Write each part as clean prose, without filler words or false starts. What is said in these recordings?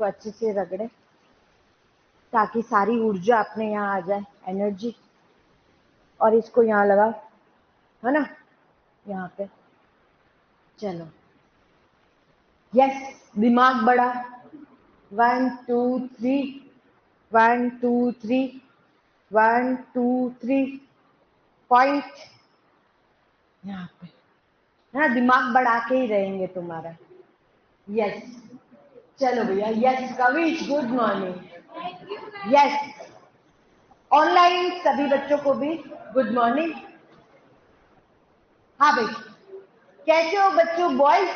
को अच्छे से रगड़े ताकि सारी ऊर्जा अपने यहाँ आ जाए, एनर्जी। और इसको यहाँ लगाओ, है ना, यहाँ पे। चलो, यस, दिमाग बड़ा। 1 2 3, 1 2 3, 1 2 3, पॉइंट यहाँ पे, है ना। दिमाग बढ़ा के ही रहेंगे तुम्हारा। यस, चलो भैया। Yes Kavish, good morning. Yes, online सभी बच्चों को भी गुड मॉर्निंग। हाँ भाई, कैसे हो बच्चों? बॉयज?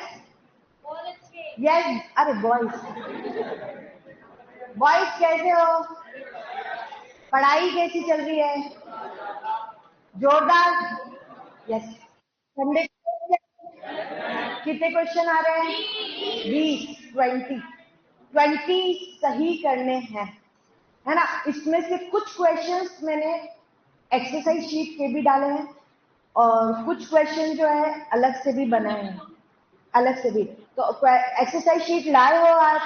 यस, अरे बॉयज, बॉयज कैसे हो? पढ़ाई कैसी चल रही है? जोरदार। यस, संडे कितने क्वेश्चन आ रहे हैं? 20, 20 सही करने हैं, है ना। इसमें से कुछ क्वेश्चंस मैंने एक्सरसाइज शीट के भी डाले हैं और कुछ क्वेश्चन जो है अलग से भी बनाए हैं, अलग से भी। तो एक्सरसाइज शीट लाए हो आज,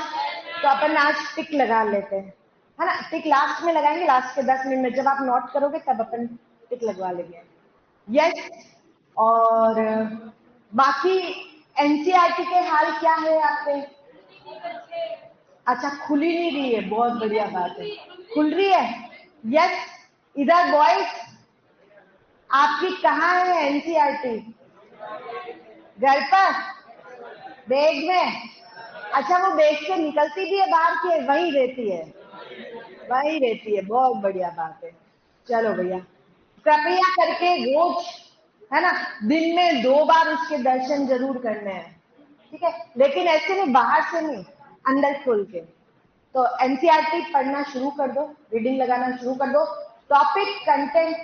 तो अपन आज टिक लगा लेते हैं, है ना। टिक लास्ट में लगाएंगे, लास्ट के 10 मिनट में जब आप नोट करोगे तब अपन टिक लगवा लेंगे। यस, और बाकी एनसीईआरटी के हाल क्या है आपके? अच्छा, खुली नहीं रही है, बहुत बढ़िया बात है, खुल रही है। यस, इधर बॉयज, आपकी कहाँ है एनसीईआरटी? घर पर, बैग में? अच्छा, वो बैग से निकलती भी है बाहर के? वही रहती है, वही रहती है, बहुत बढ़िया बात है। चलो भैया, कृपया करके रोज, है ना, दिन में 2 बार उसके दर्शन जरूर करने हैं, ठीक है। लेकिन ऐसे नहीं, बाहर से नहीं, अंदर खोल के। तो एनसीईआरटी पढ़ना शुरू कर दो, रीडिंग लगाना शुरू कर दो। टॉपिक कंटेंट,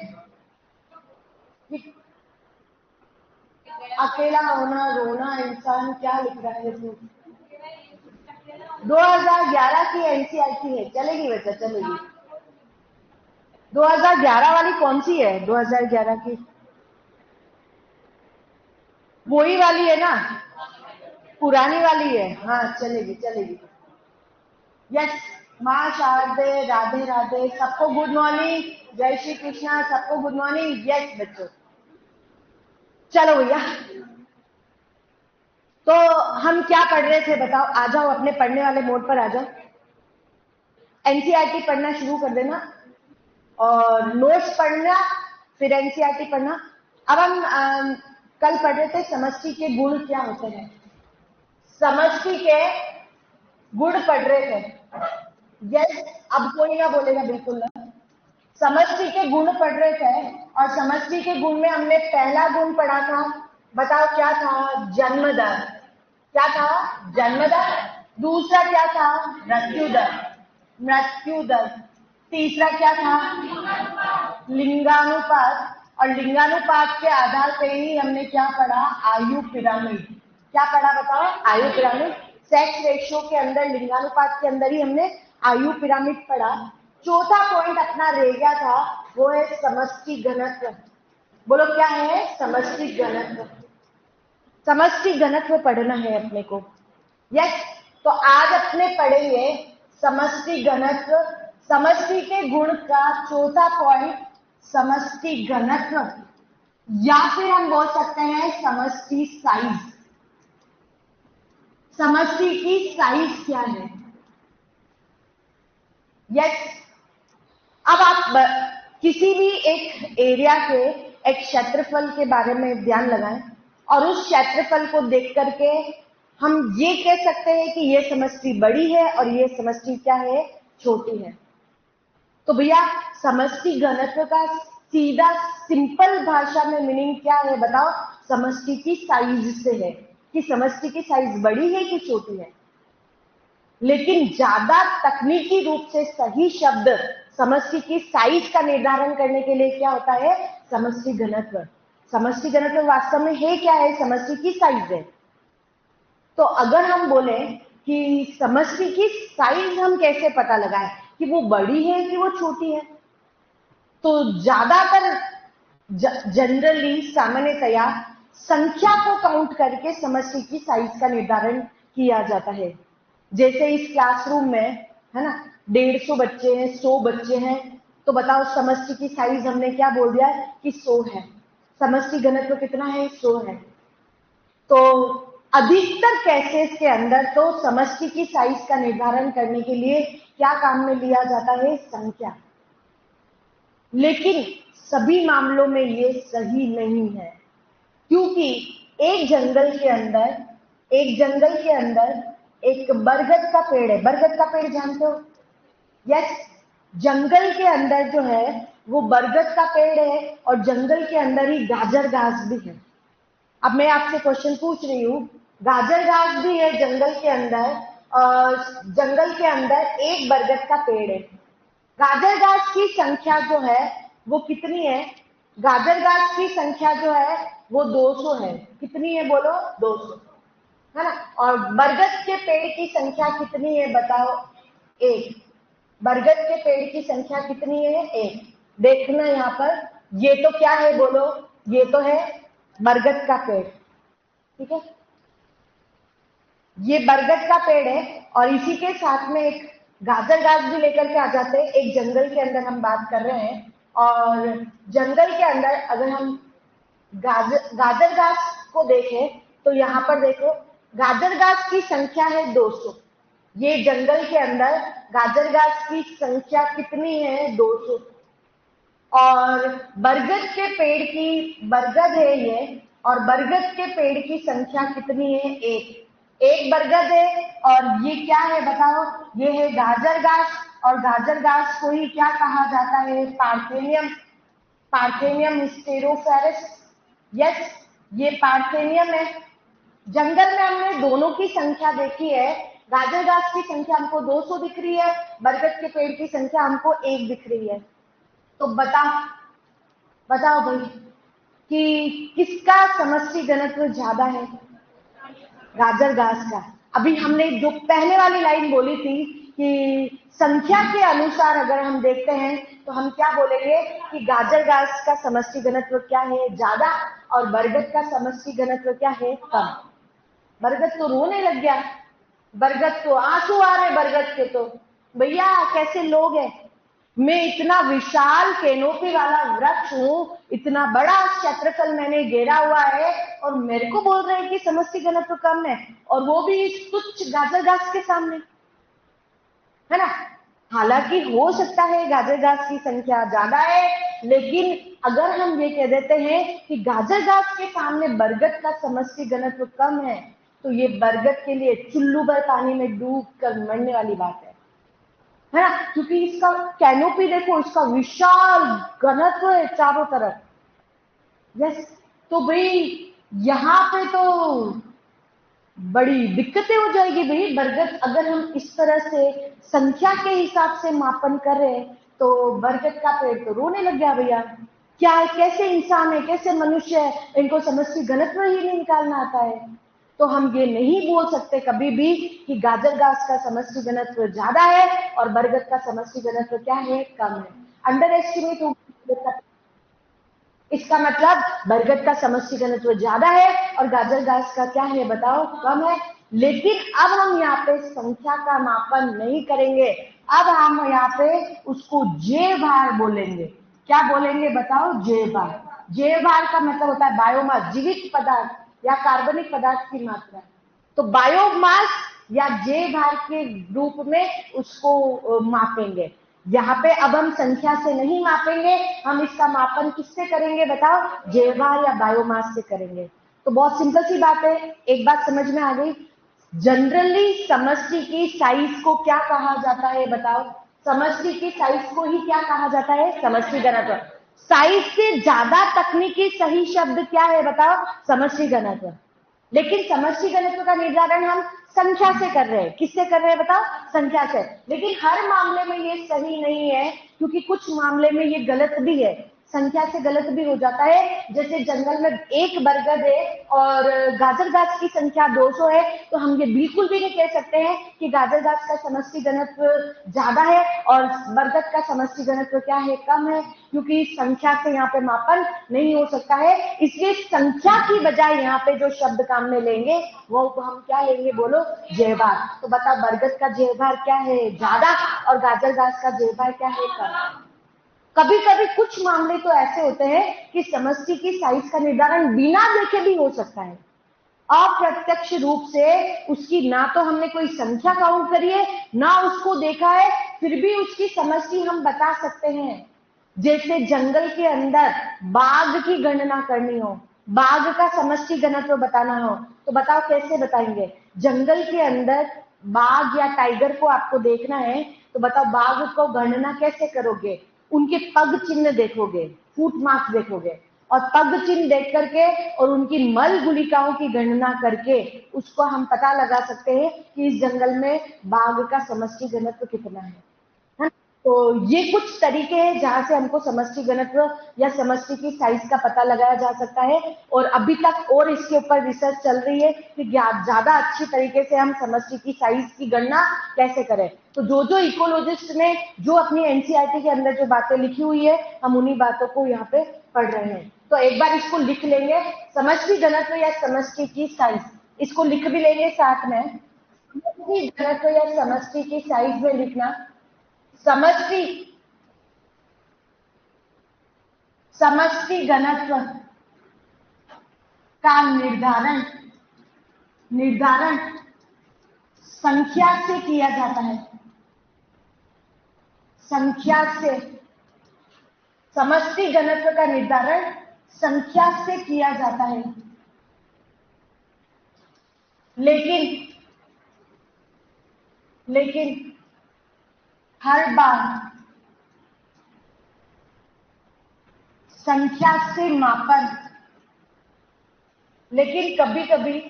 अकेला होना रोना इंसान, क्या लिख रहा है इसमें? 2011 की एनसीईआरटी है, चलेगी बच्चा, चलेगी। 2011 वाली कौन सी है? 2011 की वही वाली है ना, पुरानी वाली है। हाँ, चलेगी चलेगी। यस, माँ शारदे, राधे राधे, सबको गुड मॉर्निंग, जय श्री कृष्णा, सबको गुड मॉर्निंग। यस बच्चों, चलो भैया, तो हम क्या पढ़ रहे थे बताओ? आ जाओ, अपने पढ़ने वाले मोड पर आ जाओ। एनसीईआरटी पढ़ना शुरू कर देना और नोट्स पढ़ना, फिर एनसीईआरटी पढ़ना। अब हम कल पढ़ रहे थे समष्टि के गुण क्या होते हैं, समष्टि के गुण पढ़ रहे थे। यस, अब कोई ना बोलेगा, बिल्कुल ना। समष्टि के गुण पढ़ रहे थे और समष्टि के गुण में हमने पहला गुण पढ़ा था, बताओ क्या था? जन्म दर। क्या था? जन्म दर। दूसरा क्या था? मृत्यु दर, मृत्यु दर। तीसरा क्या था? लिंगानुपात। और लिंगानुपात के आधार पे ही हमने क्या पढ़ा? आयु पिरामिड। क्या पढ़ा बताओ? आयु पिरामिड। सेक्स रेशियो के अंदर, लिंगानुपात के अंदर ही हमने आयु पिरामिड पढ़ा। चौथा पॉइंट अपना रह गया था, वो है समष्टि घनत्व। बोलो क्या है? समष्टि घनत्व। समष्टि घनत्व पढ़ना है अपने को। यस, तो आज अपने पढ़ेंगे समष्टि घनत्व, समष्टि के गुण का चौथा पॉइंट समष्टि घनत्व, या फिर हम बोल सकते हैं समष्टि साइज। समष्टि की साइज क्या है? यस, अब आप किसी भी एक एरिया के एक क्षेत्रफल के बारे में ध्यान लगाएं और उस क्षेत्रफल को देख करके हम ये कह सकते हैं कि ये समष्टि बड़ी है और ये समष्टि क्या है? छोटी है। तो भैया, समष्टि घनत्व का सीधा सिंपल भाषा में मीनिंग क्या है बताओ? समष्टि की साइज से है, कि समष्टि की साइज बड़ी है कि छोटी है। लेकिन ज्यादा तकनीकी रूप से सही शब्द समष्टि की साइज का निर्धारण करने के लिए क्या होता है? समष्टि घनत्व। समष्टि घनत्व वास्तव में है क्या है? समष्टि की साइज है। तो अगर हम बोले कि समष्टि की साइज हम कैसे पता लगाएं कि वो बड़ी है कि वो छोटी है, तो ज्यादातर जनरली, सामान्यतया संख्या को काउंट करके समष्टि की साइज का निर्धारण किया जाता है। जैसे इस क्लासरूम में है ना 150 बच्चे हैं, 100 बच्चे हैं, तो बताओ समष्टि की साइज हमने क्या बोल दिया कि 100 है। समष्टि घनत्व कितना है? 100 है। तो अधिकतर केसेस के अंदर तो समष्टि की साइज का निर्धारण करने के लिए क्या काम में लिया जाता है? संख्या। लेकिन सभी मामलों में ये सही नहीं है, क्योंकि एक जंगल के अंदर एक बरगद का पेड़ है। बरगद का पेड़ जानते हो? यस, जंगल के अंदर जो है वो बरगद का पेड़ है और जंगल के अंदर ही गाजर घास भी है। अब मैं आपसे क्वेश्चन पूछ रही हूँ, गाजर घास भी है जंगल के अंदर और जंगल के अंदर एक बरगद का पेड़ है। गाजर घास की संख्या जो है वो कितनी है? गाजर घास की संख्या जो है वो 200 है। कितनी है बोलो? 200, है ना। और बरगद के पेड़ की संख्या कितनी है बताओ? 1। बरगद के पेड़ की संख्या कितनी है? 1। देखना यहाँ पर, ये तो क्या है बोलो? ये तो है बरगद का पेड़, ठीक है। ये बरगद का पेड़ है और इसी के साथ में एक गाजर घास भी लेकर के आ जाते हैं। एक जंगल के अंदर हम बात कर रहे हैं और जंगल के अंदर अगर हम गाजर घास को देखें तो यहाँ पर देखो गाजर घास की संख्या है 200। ये जंगल के अंदर गाजर घास की संख्या कितनी है? 200। और बरगद के पेड़ की, बरगद है ये, और बरगद के पेड़ की संख्या कितनी है? 1। एक बरगद है और ये क्या है बताओ? ये है गाजर घास और गाजर घास को ही क्या कहा जाता है? पार्थेनियम। पार्थेनियम स्टेरोफेरस। यस, ये पार्थेनियम है। जंगल में हमने दोनों की संख्या देखी है। गाजर घास की संख्या हमको 200 दिख रही है, बरगद के पेड़ की संख्या हमको 1 दिख रही है। तो बताओ भाई कि किसका समष्टि घनत्व ज्यादा है? गाजर घास का। अभी हमने जो पहले वाली लाइन बोली थी कि संख्या के अनुसार अगर हम देखते हैं तो हम क्या बोलेंगे कि गाजर घास का समष्टि घनत्व क्या है? ज्यादा, और बरगद का समष्टि घनत्व क्या है? कम। बरगद तो रोने लग गया, बरगद तो आंसू आ रहे बरगद के, तो भैया कैसे लोग हैं, मैं इतना विशाल कैनोपी वाला वृक्ष हूँ, इतना बड़ा क्षेत्रफल मैंने घेरा हुआ है और मेरे को बोल रहे हैं कि समष्टि घनत्व तो कम है, और वो भी इस तुच्छ गाजर घास के सामने, है ना। हालांकि हो सकता है गाजर घास की संख्या ज्यादा है, लेकिन अगर हम ये कह देते हैं कि गाजर घास के सामने बरगद का समष्टि घनत्व कम है, तो ये बरगद के लिए चुल्लू भर पानी में डूब कर मरने वाली बात है ना। क्योंकि इसका कैनोपी देखो, इसका विशाल घनत्व है चारों तरफ। यस, तो भाई यहाँ पे तो बड़ी दिक्कतें हो जाएगी भाई। बरगद अगर हम इस तरह से संख्या के हिसाब से मापन कर रहे हैं तो बरगद का पेड़ तो रोने लग गया भैया। क्या है, कैसे इंसान है, कैसे मनुष्य है, इनको समष्टि घनत्व ही नहीं निकालना आता है। तो हम ये नहीं बोल सकते कभी भी कि गाजर घास का समष्टि घनत्व ज्यादा है और बरगद का समष्टि घनत्व क्या है? कम है। अंडर एस्टिमेट हो, इसका मतलब बरगद का समष्टि घनत्व ज्यादा है और गाजर घास का क्या है बताओ? कम है। लेकिन अब हम यहाँ पे संख्या का मापन नहीं करेंगे, अब हम यहाँ पे उसको जे भार बोलेंगे। क्या बोलेंगे बताओ? जे भार। जे भार का मतलब होता है बायोमास, जीवित पदार्थ या कार्बनिक पदार्थ की मात्रा। तो बायोमास या जे भार के रूप में उसको मापेंगे। यहाँ पे अब हम संख्या से नहीं मापेंगे, हम इसका मापन किससे करेंगे बताओ? जे भार या बायोमास से करेंगे। तो बहुत सिंपल सी बात है, एक बात समझ में आ गई। जनरली समष्टि की साइज को क्या कहा जाता है बताओ? समष्टि की साइज को ही क्या कहा जाता है? समष्टि घनत्व। साइज से ज्यादा तकनीकी सही शब्द क्या है बताओ? समष्टि घनत्व। लेकिन समष्टि घनत्व का निर्धारण हम संख्या से कर रहे हैं। किससे कर रहे हैं बताओ? संख्या से। लेकिन हर मामले में ये सही नहीं है, क्योंकि कुछ मामले में ये गलत भी है। संख्या से गलत भी हो जाता है। जैसे जंगल में एक बरगद है और गाजर गाछ की संख्या 200 है, तो हम ये बिल्कुल भी नहीं कह सकते हैं कि गाजर गाछ का समष्टि घनत्व ज्यादा है और बरगद का समष्टि घनत्व क्या है, कम है, क्योंकि संख्या से यहाँ पे मापन नहीं हो सकता है। इसलिए संख्या की बजाय यहाँ पे जो शब्द काम में लेंगे वो हम क्या लेंगे, बोलो, जयभार। तो बताओ बरगद का जयभार क्या है, ज्यादा, और गाजर घास का जयभार क्या है, कम। कभी कभी कुछ मामले तो ऐसे होते हैं कि समष्टि की साइज का निर्धारण बिना देखे भी हो सकता है। अप्रत्यक्ष रूप से उसकी ना तो हमने कोई संख्या काउंट करी है, ना उसको देखा है, फिर भी उसकी समष्टि हम बता सकते हैं। जैसे जंगल के अंदर बाघ की गणना करनी हो, बाघ का समष्टि घनत्व बताना हो, तो बताओ कैसे बताएंगे। जंगल के अंदर बाघ या टाइगर को आपको देखना है, तो बताओ बाघ को गणना कैसे करोगे। उनके पग चिन्ह देखोगे, फुट मार्क्स देखोगे, और पग चिन्ह देख करके और उनकी मल गुलिकाओं की गणना करके उसको हम पता लगा सकते हैं कि इस जंगल में बाघ का समष्टि घनत्व कितना है। तो ये कुछ तरीके हैं जहां से हमको समष्टि घनत्व या समष्टि की साइज का पता लगाया जा सकता है। और अभी तक और इसके ऊपर रिसर्च चल रही है कि ज्यादा अच्छी तरीके से हम समष्टि की साइज की गणना कैसे करें। तो जो इकोलॉजिस्ट ने जो अपनी एनसीईआरटी के अंदर जो बातें लिखी हुई है, हम उन्हीं बातों को यहाँ पे पढ़ रहे हैं। तो एक बार इसको लिख लेंगे, समष्टि घनत्व या समष्टि की साइज, इसको लिख भी लेंगे साथ में। समष्टि घनत्व या समष्टि की साइज में लिखना, समष्टि समष्टि घनत्व का निर्धारण संख्या से किया जाता है। संख्या से, समष्टि घनत्व का निर्धारण संख्या से किया जाता है। लेकिन हर बार संख्या से मापन, लेकिन कभी कभी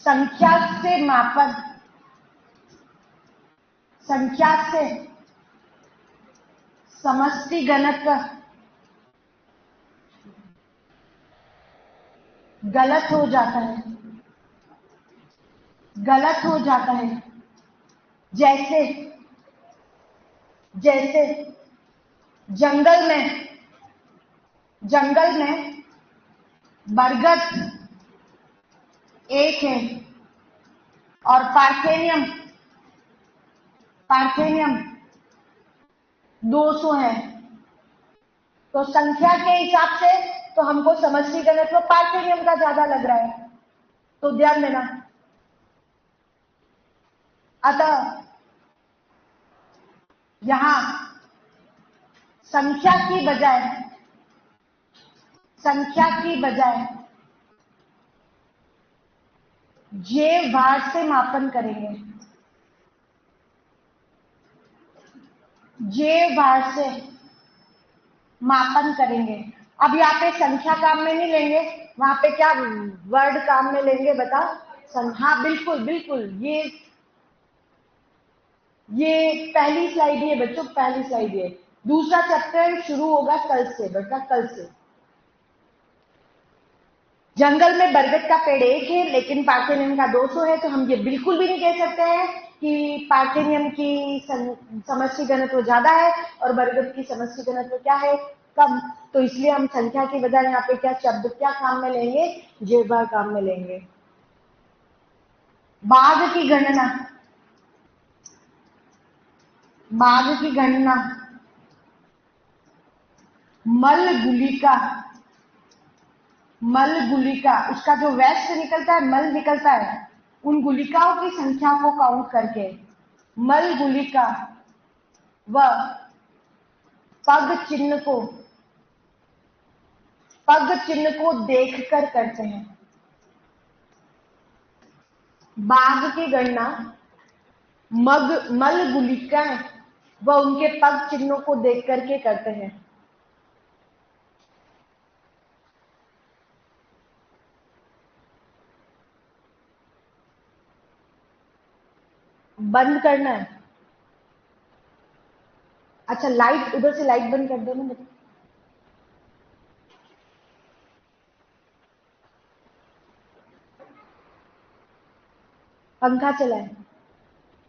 संख्या से मापन, संख्या से समष्टि घनत्व गलत हो जाता है, गलत हो जाता है। जैसे जैसे जंगल में बरगद एक है और पार्थेनियम 200 है, तो संख्या के हिसाब से तो हमको समष्टि घनत्व पार्थेनियम का ज्यादा लग रहा है, तो ध्यान देना। अतः यहां संख्या की बजाय जे भार से मापन करेंगे, जे भार से मापन करेंगे। अब यहाँ पे संख्या काम में नहीं लेंगे, वहां पे क्या वर्ड काम में लेंगे, बताओ। हाँ बिल्कुल बिल्कुल, ये पहली स्लाइड है बच्चों, पहली स्लाइड है। दूसरा चैप्टर शुरू होगा कल से बेटा, कल से। जंगल में बरगद का पेड़ एक है लेकिन पार्थेनियम का 200 है, तो हम ये बिल्कुल भी नहीं कह सकते हैं कि पार्थेनियम की समष्टि घनत्व ज्यादा है और बरगद की समष्टि घनत्व क्या है, कम। तो इसलिए हम संख्या की बजाय यहाँ पे क्या शब्द क्या काम में लेंगे, जेबार काम में लेंगे। बाघ की गणना मल गुलिका, उसका जो वेस्ट निकलता है, मल निकलता है, उन गुलिकाओं की संख्या को काउंट करके मल गुलिका व पग चिन्ह को देखकर करते हैं। बाघ की गणना मल गुलिका व उनके पग चिन्हों को देख करके करते हैं। बंद करना है। अच्छा, लाइट उधर से लाइट बंद कर दो ना बेटा। पंखा चलाए।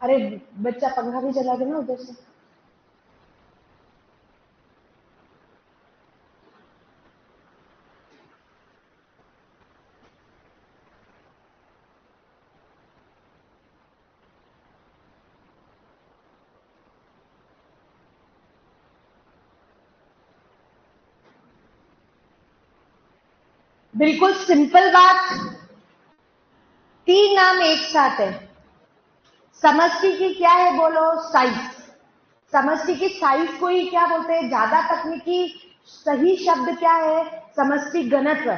अरे बच्चा पंखा भी चला दो ना उधर से। बिल्कुल सिंपल बात, तीन नाम एक साथ है। समष्टि की क्या है बोलो? साइज। समष्टि की साइज को ही क्या बोलते हैं? ज्यादा तकनीकी सही शब्द क्या है? समष्टि घनत्व।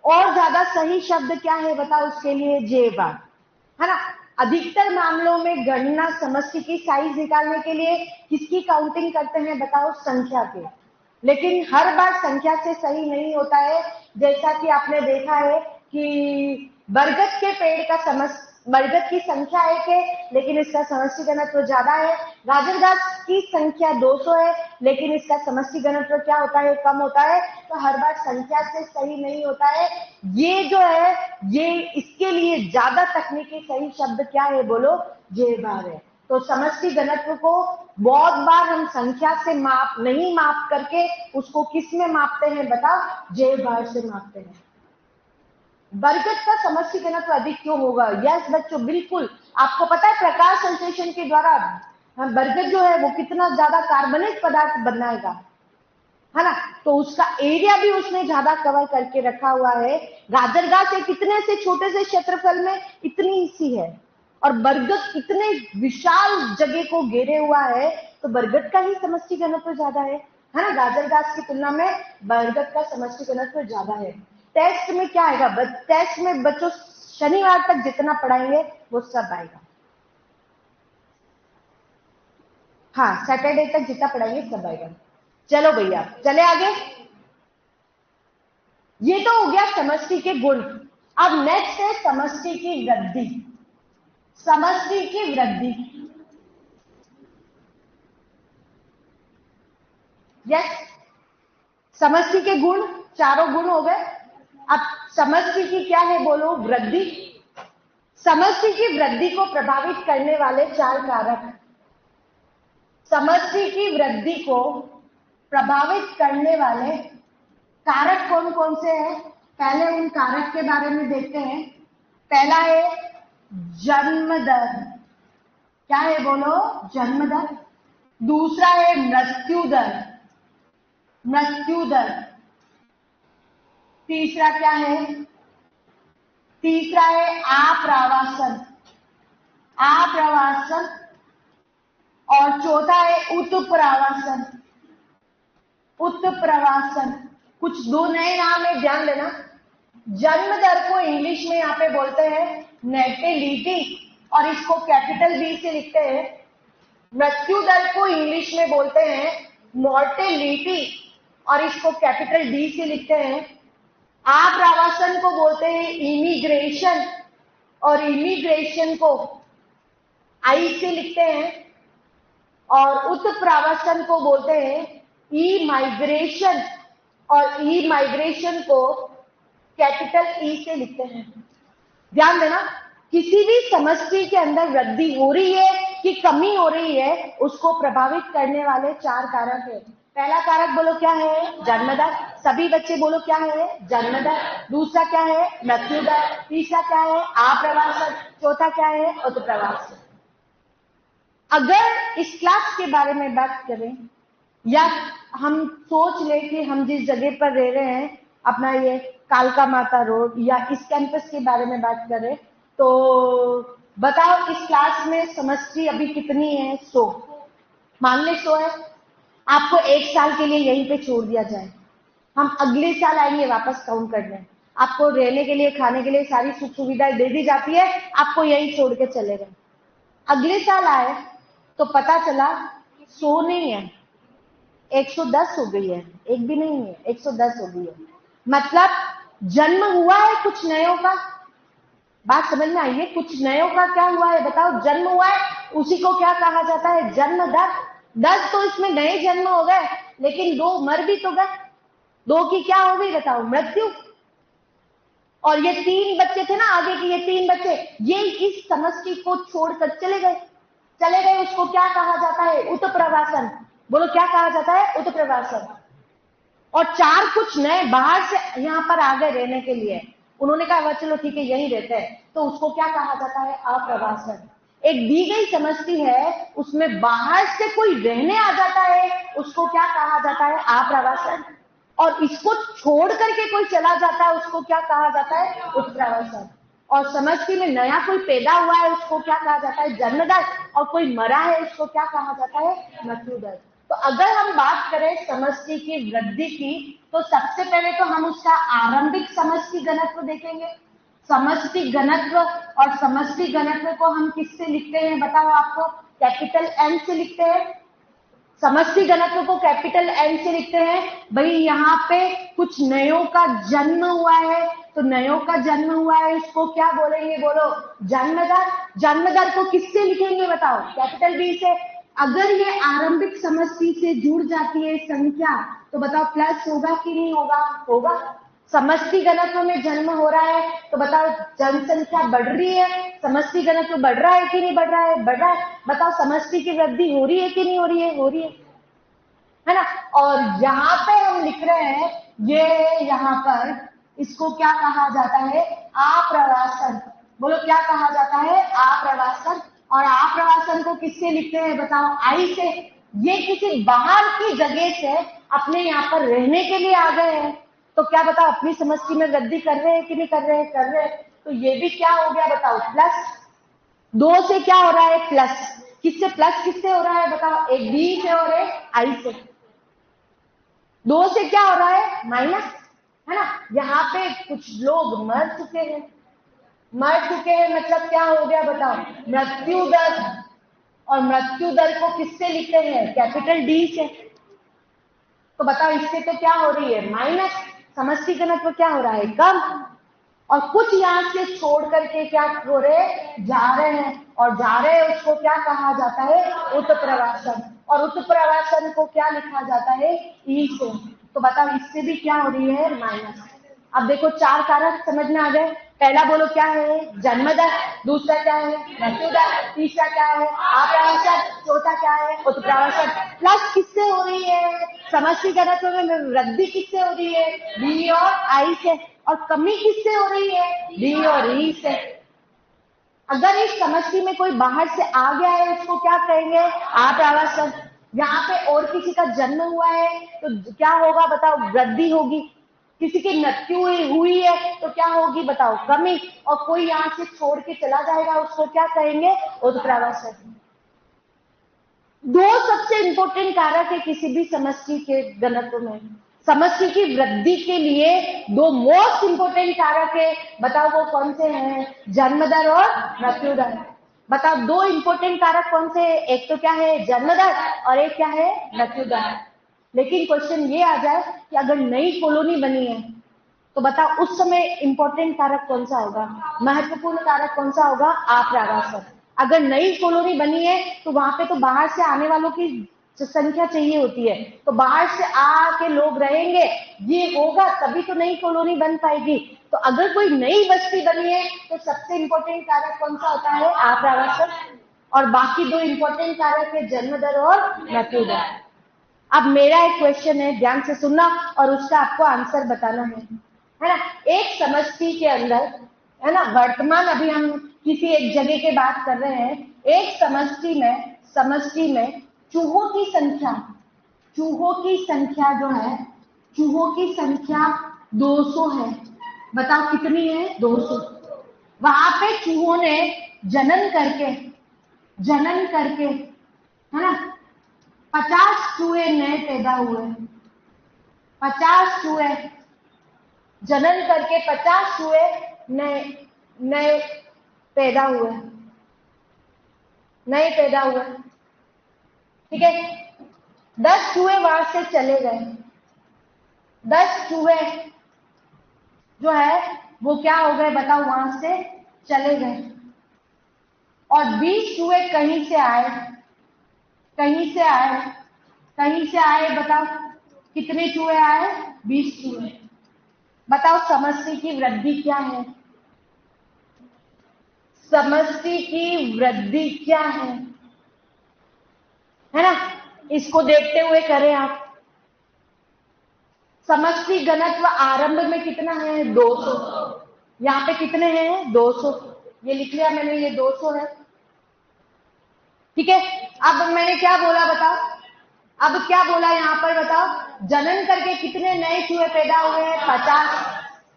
और ज्यादा सही शब्द क्या है बताओ उसके लिए? जे बार, है ना। अधिकतर मामलों में गणना समष्टि की साइज निकालने के लिए किसकी काउंटिंग करते हैं बताओ? संख्या के। लेकिन हर बार संख्या से सही नहीं होता है। जैसा कि आपने देखा है कि बरगद के पेड़ का बरगद की संख्या 1 है लेकिन इसका समष्टि घनत्व ज्यादा है। गाजर घास की संख्या 200 है लेकिन इसका समष्टि घनत्व क्या होता है? कम होता है। तो हर बार संख्या से सही नहीं होता है। ये जो है, ये इसके लिए ज्यादा तकनीकी सही शब्द क्या है बोलो? जे बार है। तो समष्टि घनत्व को बहुत बार हम संख्या से नहीं माप करके उसको किस में मापते हैं बताओ? जे बार से मापते हैं। बरगद का समष्टि घनत्व अधिक क्यों होगा? यस बच्चों, बिल्कुल। आपको पता है प्रकाश संश्लेषण के द्वारा बरगद जो है वो कितना ज्यादा कार्बनिक पदार्थ बनाएगा, है ना। तो उसका एरिया भी उसने ज्यादा कवर करके रखा हुआ है। गाजर घास एक कितने से छोटे से क्षेत्रफल में इतनी सी है और बरगद इतने विशाल जगह को घेरे हुआ है। तो बरगद का ही समष्टि घनत्व ज्यादा है ना। गाजर घास की तुलना में बरगद का समष्टि घनत्व ज्यादा है। टेस्ट में क्या आएगा? टेस्ट में बच्चों शनिवार तक जितना पढ़ाएंगे वो सब आएगा। हाँ, सैटरडे तक जितना पढ़ाएंगे सब आएगा। चलो भैया, चले आगे। ये तो हो गया समष्टि के गुण। अब नेक्स्ट है समष्टि की वृद्धि। समष्टि की वृद्धि, यस। समष्टि के गुण, चारों गुण हो गए। अब समष्टि की क्या है बोलो? वृद्धि। समष्टि की वृद्धि को प्रभावित करने वाले चार कारक। समष्टि की वृद्धि को प्रभावित करने वाले कारक कौन कौन से हैं? पहले उन कारक के बारे में देखते हैं। पहला है जन्म दर। क्या है बोलो? जन्म दर। दूसरा है मृत्यु दर। मृत्यु दर। तीसरा क्या है? तीसरा है आप्रवासन। आप्रवासन। और चौथा है उत्प्रवासन। उत्प्रवासन। कुछ दो नए नाम है, ध्यान देना। जन्म दर को इंग्लिश में यहाँ पे बोलते हैं नेटिलिटी और इसको कैपिटल बी से लिखते हैं। मृत्यु दर को इंग्लिश में बोलते हैं मॉर्टेलिटी और इसको कैपिटल डी से लिखते हैं। आप्रवासन को बोलते हैं इमिग्रेशन और इमिग्रेशन को आई से लिखते हैं। और उत्प्रवासन को बोलते हैं ई माइग्रेशन और ई माइग्रेशन को कैपिटल ई से लिखते हैं। ध्यान देना, किसी भी समष्टि के अंदर वृद्धि हो रही है कि कमी हो रही है, उसको प्रभावित करने वाले चार कारक है। पहला कारक बोलो क्या है? जन्म दर। सभी बच्चे बोलो क्या है? जन्म दर। दूसरा क्या है? मृत्यु दर। तीसरा क्या है? आप्रवासन। चौथा क्या है? उत्प्रवासन। अगर इस क्लास के बारे में बात करें या हम सोच ले कि हम जिस जगह पर रह रहे हैं, अपना ये कालका माता रोड या इस कैंपस के बारे में बात करें, तो बताओ इस क्लास में समष्टि अभी कितनी है? 100। मान ले 100 है। आपको 1 साल के लिए यहीं पे छोड़ दिया जाए, हम अगले साल आएंगे वापस काउंट करने। आपको रहने के लिए, खाने के लिए सारी सुख सुविधाएं दे दी जाती है, आपको यहीं छोड़ के चले गए। अगले साल आए तो पता चला 100 नहीं है, 110 हो गई है। एक भी नहीं है, 110 हो गई है। मतलब जन्म हुआ है कुछ नयों का, बात समझ में आई है? कुछ नयों का क्या हुआ है बताओ? जन्म हुआ है, उसी को क्या कहा जाता है? जन्म दर। 10 तो इसमें नए जन्म हो गए, लेकिन 2 मर भी तो गए। 2 की क्या हो गई बताओ? मृत्यु। और ये 3 बच्चे थे ना आगे के, ये 3 बच्चे, ये इस समष्टि को छोड़कर चले गए। चले गए, उसको क्या कहा जाता है? उत्प्रवासन। बोलो क्या कहा जाता है? उत्प्रवासन। और 4 कुछ नए बाहर से यहाँ पर आ गए रहने के लिए। उन्होंने कहा चलो ठीक है यहीं रहते हैं, तो उसको क्या कहा जाता है? अप्रवासन। एक दी गई समष्टि है, उसमें बाहर से कोई रहने आ जाता है, उसको क्या कहा जाता है? अप्रवासन। और इसको छोड़ करके कोई चला जाता है, उसको क्या कहा जाता है? उत्प्रवासन। और समष्टि में नया कोई पैदा हुआ है, उसको क्या कहा जाता है? जन्मदर। और कोई मरा है, उसको क्या कहा जाता है? मृत्युदर। तो अगर हम बात करें समष्टि की वृद्धि की, तो सबसे पहले तो हम उसका आरंभिक समष्टि घनत्व देखेंगे। समष्टि घनत्व, और समष्टि घनत्व को हम किससे लिखते हैं बताओ? आपको कैपिटल एन से लिखते हैं। समष्टि घनत्व को कैपिटल एन से लिखते हैं। भाई यहाँ पे कुछ नयों का जन्म हुआ है, तो नयों का जन्म हुआ है, इसको क्या बोलेंगे? बोलो जन्मदर। जन्मदर को किससे लिखेंगे बताओ? कैपिटल बी से। अगर ये आरंभिक समष्टि से जुड़ जाती है संख्या, तो बताओ प्लस होगा कि नहीं होगा? होगा। समष्टि घनत्व में जन्म हो रहा है, तो बताओ जनसंख्या बढ़ रही है, समष्टि घनत्व बढ़ रहा है कि नहीं बढ़ रहा है? बढ़ रहा है। बताओ समष्टि की वृद्धि हो रही है कि नहीं हो रही है? हो रही है ना? और यहाँ पे हम लिख रहे हैं, ये यहाँ पर इसको क्या कहा जाता है? आप्रवासन। बोलो क्या कहा जाता है? आप्रवासन। और आप्रवासन को किससे लिखते हैं बताओ? आई से। ये किसी बाहर की जगह से अपने यहाँ पर रहने के लिए आ गए हैं, तो क्या बताओ अपनी समष्टि में वृद्धि कर रहे हैं कि नहीं कर रहे हैं? कर रहे हैं। तो ये भी क्या हो गया बताओ? प्लस। 2 से क्या हो रहा है? प्लस। किससे प्लस? किससे हो रहा है बताओ? एक बी से और एक आई से। 2 से क्या हो रहा है? माइनस, है ना? यहाँ पे कुछ लोग मर चुके हैं। मर चुके हैं मतलब क्या हो गया बताओ? मृत्यु दर। और मृत्यु दर को किससे लिखते हैं? कैपिटल डी से। तो बताओ इससे तो क्या हो रही है? माइनस। समष्टि घनत्व क्या हो रहा है? कम। और कुछ यहाँ से छोड़ करके क्या हो रहे? जा रहे हैं। और जा रहे हैं, उसको क्या कहा जाता है? उत्प्रवासन। और उत्प्रवासन को क्या लिखा जाता है? ई से। तो बताओ इससे भी क्या हो रही है? माइनस। अब देखो 4 कारक समझ में आ गए। पहला बोलो क्या है? जन्मदर। दूसरा क्या है? मृत्युदर। तीसरा क्या है? आप्रवासन। चौथा क्या है? उत्प्रवासन। प्लस किससे हो रही है? समष्टि घनत्व में वृद्धि किससे हो रही है? बी और आई से। और कमी किससे हो रही है? डी और ई से। अगर इस समष्टि में कोई बाहर से आ गया है, उसको क्या कहेंगे? आप्रवासन। यहाँ पे और किसी का जन्म हुआ है, तो क्या होगा बताओ? वृद्धि होगी। किसी की मृत्यु हुई है, तो क्या होगी बताओ? कमी। और कोई यहाँ से छोड़ के चला जाएगा, उसको क्या कहेंगे? उत्प्रवासन। 2 सबसे इंपॉर्टेंट कारक है किसी भी समष्टि के घनत्व में। समष्टि की वृद्धि के लिए 2 मोस्ट इंपोर्टेंट कारक है, बताओ वो कौन से हैं? जन्मदर और मृत्युदर। बताओ 2 इंपोर्टेंट कारक कौन से हैं? एक तो क्या है? जन्मदर, और एक क्या है? मृत्युदर। लेकिन क्वेश्चन ये आ जाए कि अगर नई कॉलोनी बनी है, तो बताओ उस समय इंपॉर्टेंट कारक कौन सा होगा? महत्वपूर्ण कारक कौन सा होगा? आप्रवासन। अगर नई कॉलोनी बनी है, तो वहां पे तो बाहर से आने वालों की संख्या चाहिए होती है, तो बाहर से आके लोग रहेंगे, ये होगा तभी तो नई कॉलोनी बन पाएगी। तो अगर कोई नई बस्ती बनी है, तो सबसे इंपॉर्टेंट कारक कौन सा होता है? आप्रवासन। और बाकी 2 इंपॉर्टेंट कारक है जन्मदर और मृत्युदर। अब मेरा एक क्वेश्चन है, ध्यान से सुनना और उसका आपको आंसर बताना है ना? एक समष्टि के अंदर, है ना, वर्तमान अभी हम किसी एक जगह की बात कर रहे हैं, एक समष्टि में चूहों की संख्या, चूहों की संख्या जो है, चूहों की संख्या 200 है। बताओ कितनी है? 200। वहां पे चूहों ने जनन करके, है ना, 50 चूहे नए पैदा हुए। 50 चूहे जनन करके 50 चूहे नए नए पैदा हुए, नए पैदा हुए। ठीक है, 10 चूहे वहां से चले गए। 10 चूहे जो है वो क्या हो गए बताओ? वहां से चले गए और 20 चूहे कहीं से आए, कहीं से आए, कहीं से आए, बताओ कितने चूहे आए? 20 चूहे। बताओ समष्टि की वृद्धि क्या है? समष्टि की वृद्धि क्या है ना? इसको देखते हुए करें आप। समष्टि घनत्व आरंभ में कितना है? 200। यहाँ पे कितने हैं? 200। ये लिख लिया मैंने, ये 200 है। ठीक है, अब मैंने क्या बोला बताओ? अब क्या बोला यहाँ पर बताओ? जनन करके कितने नए चूहे पैदा हुए हैं? 50।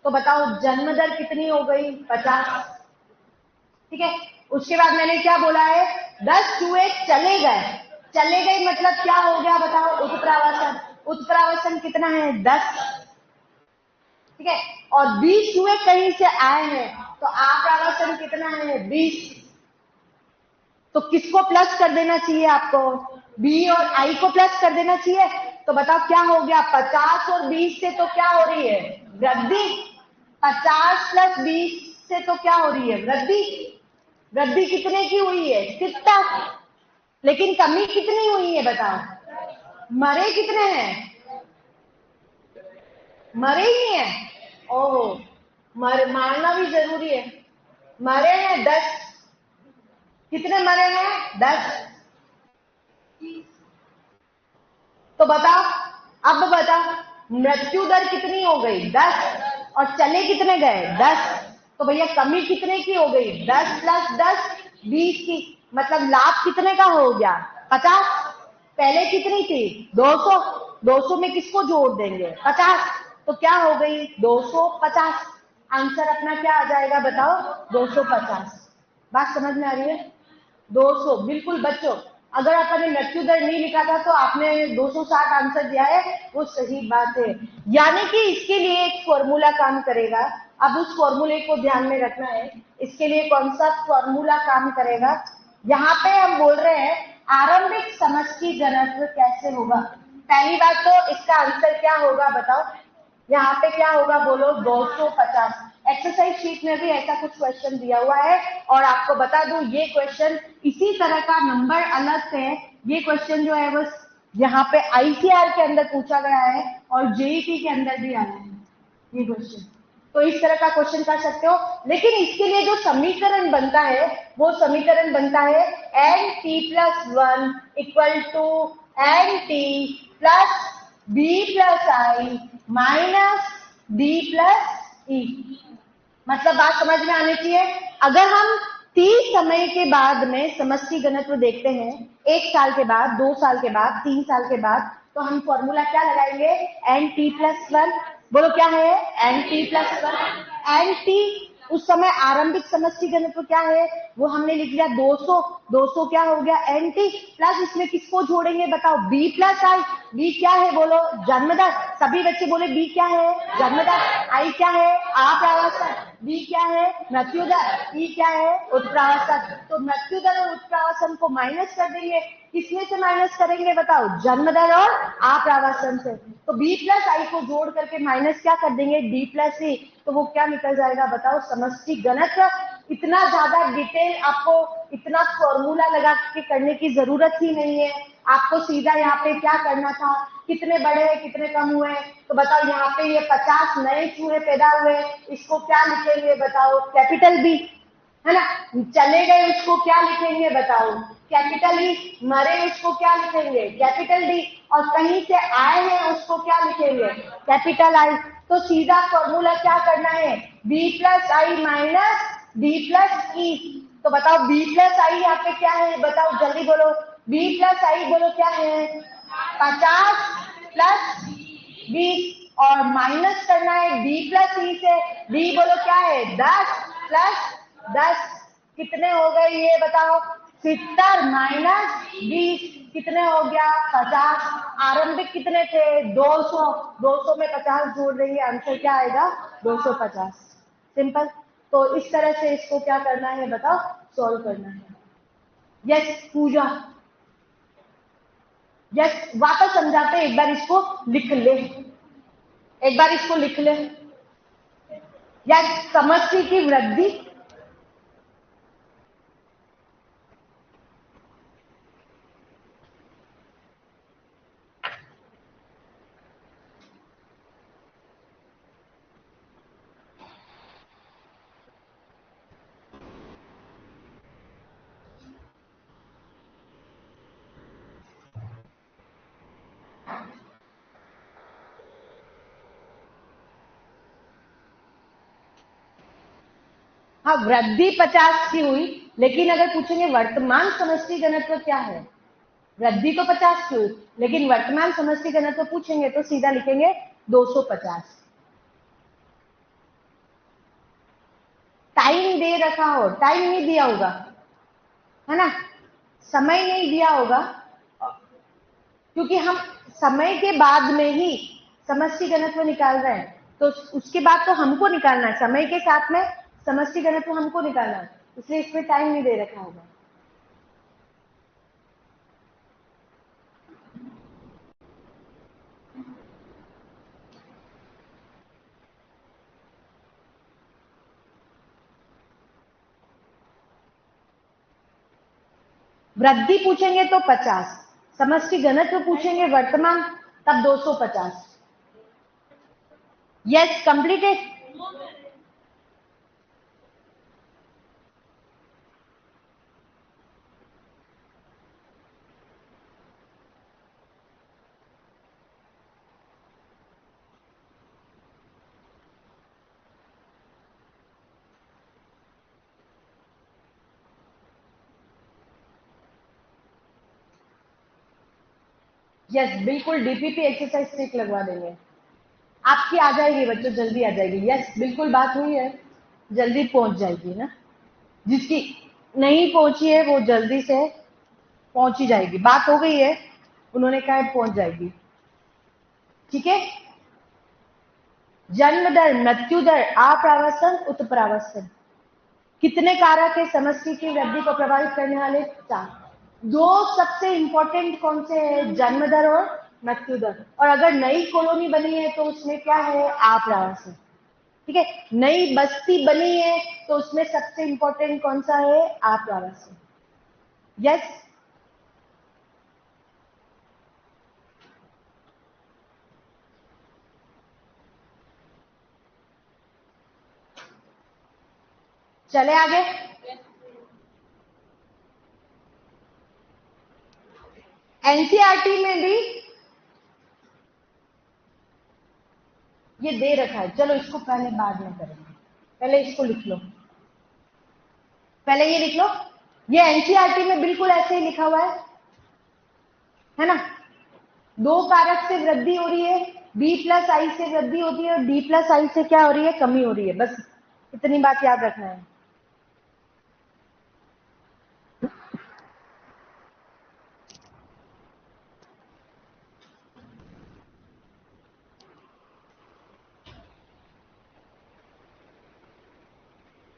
तो बताओ जन्म दर कितनी हो गई? 50। ठीक है, उसके बाद मैंने क्या बोला है? 10 चूहे चले गए। चले गए मतलब क्या हो गया बताओ? उत्प्रावसन। उत्प्रावसन कितना है? 10। ठीक है, और 20 चूहे कहीं से आए हैं, तो आप्रावसन कितना है? 20। तो किसको प्लस कर देना चाहिए आपको? बी और आई को प्लस कर देना चाहिए। तो बताओ क्या हो गया? 50 और 20 से तो क्या हो रही है? वृद्धि। 50 प्लस 20 से तो क्या हो रही है? वृद्धि। वृद्धि कितने की हुई है? 70। लेकिन कमी कितनी हुई है बताओ? मरे कितने हैं? मरे ही हैं। ओहो, मारना भी जरूरी है। मरे हैं 10। कितने मरे हैं? 10। तो बताओ, अब बताओ मृत्यु दर कितनी हो गई? 10। और चले कितने गए? 10। तो भैया कमी कितने की हो गई? 10 प्लस 10 20 की। मतलब लाभ कितने का हो गया? 50। पहले कितनी थी? 200। 200 में किसको जोड़ देंगे? 50। तो क्या हो गई? 250। आंसर अपना क्या आ जाएगा बताओ? 250। बात समझ में आ रही है? 200 बिल्कुल बच्चों। अगर आपने मृत्यु दर नहीं लिखा था तो आपने 260 आंसर दिया है, वो सही बात है। यानी कि इसके लिए एक फॉर्मूला काम करेगा। अब उस फॉर्मूले को ध्यान में रखना है। इसके लिए कौन सा फॉर्मूला काम करेगा? यहाँ पे हम बोल रहे हैं आरंभिक समष्टि घनत्व कैसे होगा। पहली बात तो इसका आंसर क्या होगा बताओ? यहाँ पे क्या होगा बोलो? 250। एक्सरसाइज शीट में भी ऐसा कुछ क्वेश्चन दिया हुआ है, और आपको बता दूं ये क्वेश्चन इसी तरह का नंबर अलग से है। ये क्वेश्चन जो है वो यहाँ पे आईसीआर के अंदर पूछा गया है और जेईटी के अंदर भी आया है ये क्वेश्चन। तो इस तरह का क्वेश्चन कर सकते हो, लेकिन इसके लिए जो समीकरण बनता है वो समीकरण बनता है N T plus 1 equal to N T plus B plus I minus D plus E. मतलब बात समझ में आनी चाहिए। अगर हम T समय के बाद में समष्टि घनत्व देखते हैं, 1 साल के बाद, 2 साल के बाद, 3 साल के बाद, तो हम फॉर्मूला क्या लगाएंगे? N T plus 1। बोलो क्या है? N T plus 1। N t उस समय आरंभिक समष्टि घनत्व क्या है? वो हमने लिख लिया 200। 200 क्या हो गया? एन टी प्लस इसमें किसको जोड़ेंगे बताओ? बी प्लस आई। बी क्या है बोलो? जन्मदर। सभी बच्चे बोले बी क्या है? जन्मदर। आई क्या है? आप्रावसन। बी क्या है? मृत्यु दर। ई क्या है? उत्प्रावसन। तो मृत्यु दर और उत्प्रावसन को माइनस कर देंगे। किसमें से माइनस करेंगे बताओ? जन्म दर और आप्रावसन से। तो बी प्लस आई को जोड़ करके माइनस क्या कर देंगे? डी प्लस ई। तो वो क्या निकल जाएगा बताओ? समष्टि घनत्व। इतना ज्यादा डिटेल आपको इतना फॉर्मूला लगा के करने की जरूरत ही नहीं है। आपको सीधा यहाँ पे क्या करना था? कितने बड़े हैं कितने कम हुए हैं, तो बताओ यहाँ पे ये 50 नए चूहे पैदा हुए, इसको क्या लिखेंगे बताओ? कैपिटल बी, है ना। चले गए उसको क्या लिखेंगे बताओ? Capital E. मरे उसको क्या लिखेंगे? Capital D. और कहीं से आए हैं उसको क्या लिखेंगे? Capital I. तो सीधा फॉर्मूला क्या करना है? B plus I minus D plus ई। तो बताओ बी प्लस आई यहाँ पे क्या है बताओ? जल्दी बोलो। बी प्लस आई बोलो क्या है? 50 प्लस 20 और माइनस करना है डी प्लस ई से। डी बोलो क्या है? 10 प्लस 10 कितने हो गए ये बताओ? 70 माइनस 20 कितने हो गया? 50। आरंभिक कितने थे? 200। 200 में 50 जोड़ देंगे, आंसर क्या आएगा? 250। सिंपल। तो इस तरह से इसको क्या करना है बताओ? सॉल्व करना है। यस पूजा, यस वापस समझाते, एक बार इसको लिख ले, एक बार इसको लिख ले। यस समष्टि की वृद्धि हाँ, वृद्धि 50 की हुई, लेकिन अगर पूछेंगे वर्तमान समष्टि घनत्व क्या है, वृद्धि तो 50 की हुई, लेकिन वर्तमान समष्टि घनत्व पूछेंगे तो सीधा लिखेंगे 250। टाइम दे रखा हो, टाइम नहीं दिया होगा, है ना, समय नहीं दिया होगा, क्योंकि हम समय के बाद में ही समष्टि घनत्व निकाल रहे हैं, तो उसके बाद तो हमको निकालना है, समय के साथ में समष्टि घनत्व हमको निकालना है, इसलिए इसमें टाइम नहीं दे रखा होगा। वृद्धि पूछेंगे तो 50, समष्टि घनत्व पूछेंगे वर्तमान, तब 250। Yes, completed. यस, बिल्कुल डीपीपी एक्सरसाइज स्टिक लगवा देंगे, आपकी आ जाएगी बच्चों, जल्दी आ जाएगी। यस, बिल्कुल बात हुई है, जल्दी पहुंच जाएगी ना, जिसकी नहीं पहुंची है वो जल्दी से पहुंची जाएगी, बात हो गई है, उन्होंने कहा पहुंच जाएगी। ठीक है, जन्म दर, मृत्यु दर, आप्रावसन, उत्प्रावसन, कितने कारक है समष्टि की वृद्धि को प्रभावित करने वाले? 4। दो सबसे इंपॉर्टेंट कौन से है? जन्म दर और मृत्यु दर। और अगर नई कॉलोनी बनी है तो उसमें क्या है? आप्रवासन। ठीक है, नई बस्ती बनी है तो उसमें सबसे इंपॉर्टेंट कौन सा है? आप्रवासन। यस, चले आगे। एनसीईआरटी में भी ये दे रखा है, चलो इसको पहले बाद में करेंगे, पहले इसको लिख लो, पहले ये लिख लो, ये एनसीईआरटी में बिल्कुल ऐसे ही लिखा हुआ है ना। दो कारक से वृद्धि हो रही है, बी प्लस आई से वृद्धि होती है और डी प्लस आई से क्या हो रही है? कमी हो रही है, बस इतनी बात याद रखना है।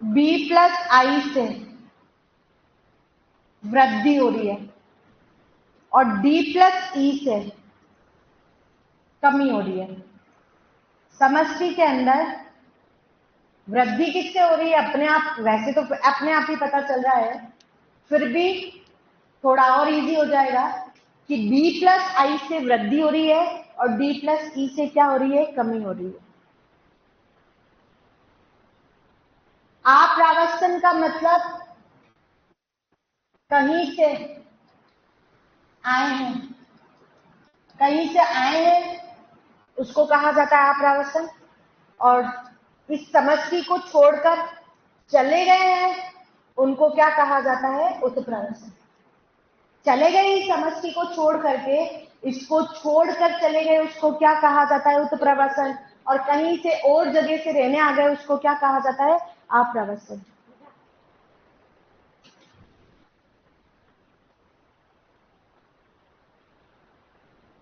बी प्लस आई से वृद्धि हो रही है और डी प्लस ई से कमी हो रही है। समष्टि के अंदर वृद्धि किससे हो रही है? अपने आप, वैसे तो अपने आप ही पता चल रहा है, फिर भी थोड़ा और इजी हो जाएगा कि बी प्लस आई से वृद्धि हो रही है और डी प्लस ई से क्या हो रही है? कमी हो रही है। आप्रावस्थन का मतलब कहीं से आए हैं, कहीं से आए हैं उसको कहा जाता है आप्रावस्थन, और इस समष्टि को छोड़कर चले गए हैं उनको क्या कहा जाता है? उत्प्रावस्थन। चले गए इस समष्टि को छोड़ करके, इसको छोड़कर चले गए उसको क्या कहा जाता है? उत्प्रावस्थन। और कहीं से और जगह से रहने आ गए उसको क्या कहा जाता है? आप्रावस्थन।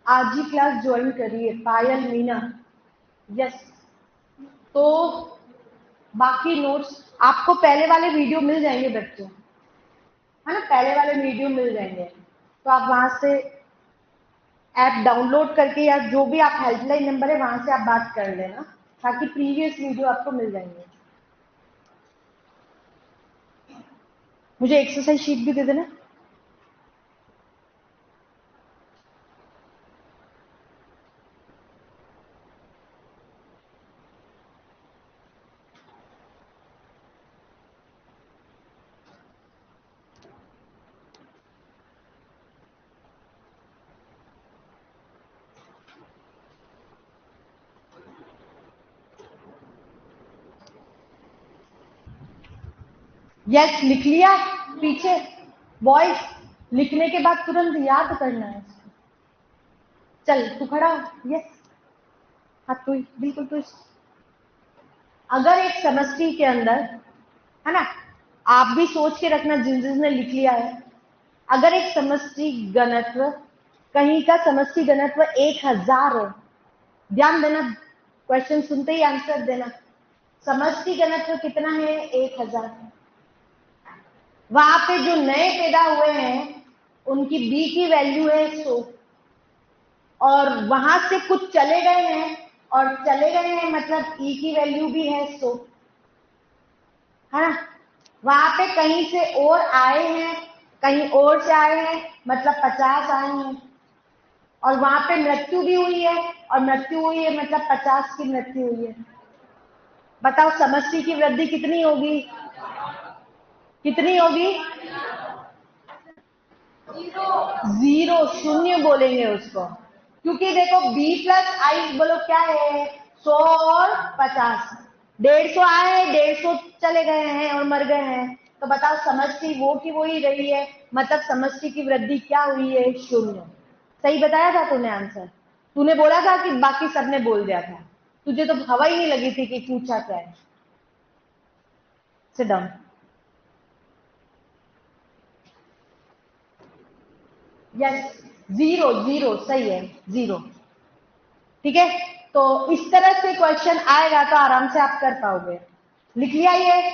आज ही क्लास ज्वाइन करिए, पायल, मीना। यस, तो बाकी नोट्स आपको पहले वाले वीडियो मिल जाएंगे बच्चों, है ना, पहले वाले वीडियो मिल जाएंगे, तो आप वहां से ऐप डाउनलोड करके या जो भी आप हेल्पलाइन नंबर है वहां से आप बात कर लेना, ताकि प्रीवियस वीडियो आपको मिल जाएंगे। मुझे एक्सरसाइज शीट भी दे देना। यस, लिख लिया पीछे बॉयज, लिखने के बाद तुरंत याद करना है। चल तू खड़ा हो, यस, हाँ तू बिल्कुल तू। अगर एक समष्टि के अंदर, है ना, आप भी सोच के रखना जिसने लिख लिया है, अगर एक समष्टि घनत्व, कहीं का समष्टि घनत्व 1000 है, ध्यान देना, क्वेश्चन सुनते ही आंसर देना। समष्टि घनत्व कितना है? 1000। वहां पे जो नए पैदा हुए हैं उनकी बी की वैल्यू है 100, और वहां से कुछ चले गए हैं, और चले गए हैं मतलब ई की वैल्यू भी है 100, है ना। वहां पे कहीं से और आए हैं, कहीं और से आए हैं मतलब 50 आए हैं, और वहां पे मृत्यु भी हुई है, और मृत्यु हुई है मतलब 50 की मृत्यु हुई है। बताओ समष्टि की वृद्धि कितनी होगी? कितनी होगी? 0, शून्य बोलेंगे उसको, क्योंकि देखो बी प्लस आई बोलो क्या है? 100 और 50, 150 आए, 150 चले गए हैं और मर गए हैं, तो बताओ समष्टि वो की वो ही रही है, मतलब समष्टि की वृद्धि क्या हुई है? 0। सही बताया था तूने आंसर? तूने बोला था कि बाकी सबने बोल दिया था? तुझे तो हवा ही नहीं लगी थी कि पूछा क्या है। Sit down. यस, 0, 0 सही है, 0। ठीक है, तो इस तरह से क्वेश्चन आएगा तो आराम से आप कर पाओगे। लिख लिया ये?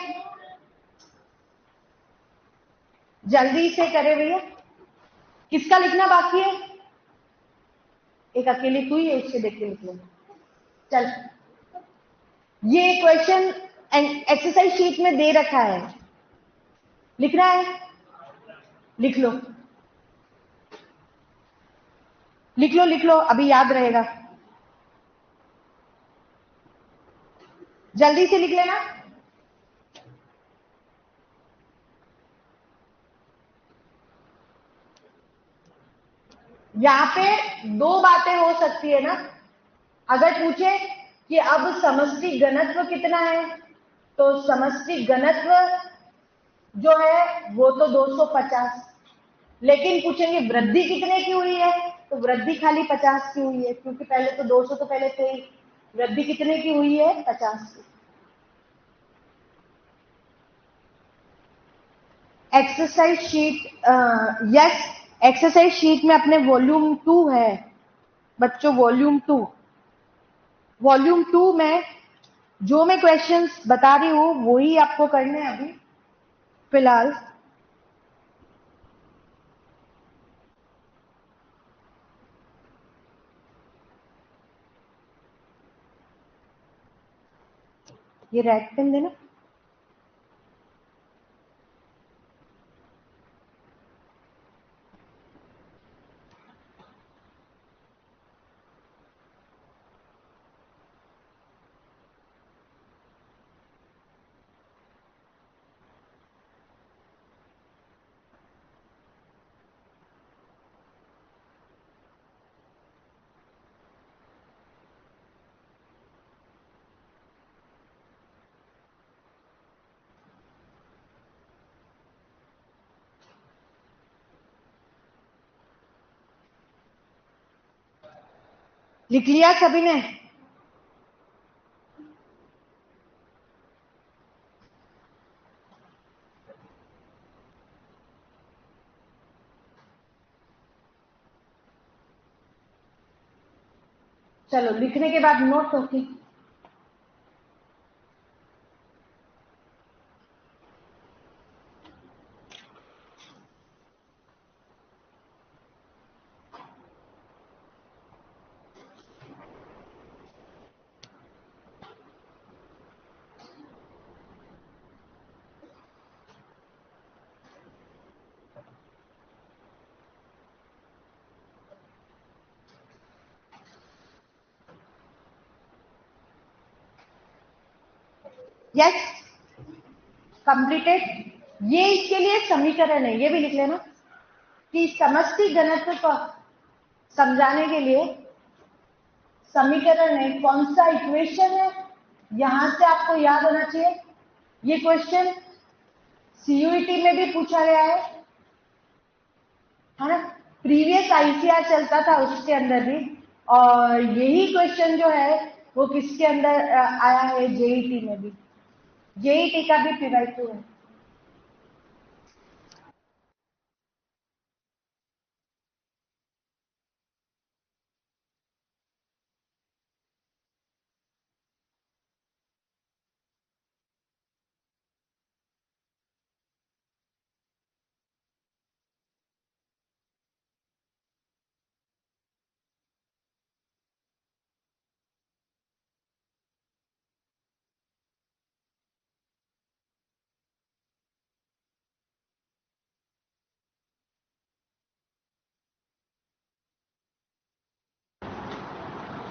जल्दी से करे भैया। किसका लिखना बाकी है? एक अकेले तू ही है, उसके देख के लिख लो। चल, ये क्वेश्चन एक्सरसाइज शीट में दे रखा है, लिखना है, लिख लो, लिख लो, लिख लो, अभी याद रहेगा। जल्दी से लिख लेना। यहाँ पे दो बातें हो सकती है ना, अगर पूछे कि अब समष्टि घनत्व कितना है, तो समष्टि घनत्व जो है वो तो 250, लेकिन पूछेंगे वृद्धि कितने की हुई है, तो वृद्धि खाली 50 की हुई है, क्योंकि पहले तो 200 तो पहले थे ही। वृद्धि कितने की हुई है? 50 की। Exercise sheet, yes, exercise sheet में अपने वॉल्यूम 2 है बच्चों, वॉल्यूम 2। वॉल्यूम 2 में जो मैं क्वेश्चंस बता रही हूँ वही आपको करने हैं अभी फिलहाल। ये रेड पेन देना। लिख लिया सभी ने? चलो, लिखने के बाद नोट होगी। Yes, completed. ये इसके लिए समीकरण है, ये भी लिख लेना कि समष्टि घनत्व को समझाने के लिए समीकरण है, कौन सा इक्वेशन है, यहां से आपको याद होना चाहिए। ये क्वेश्चन सीयूईटी में भी पूछा गया है ना, प्रीवियस आईसीआर चलता था उसके अंदर भी, और यही क्वेश्चन जो है वो किसके अंदर आया है, जेईटी में भी, जेईटी का भी PY2 है।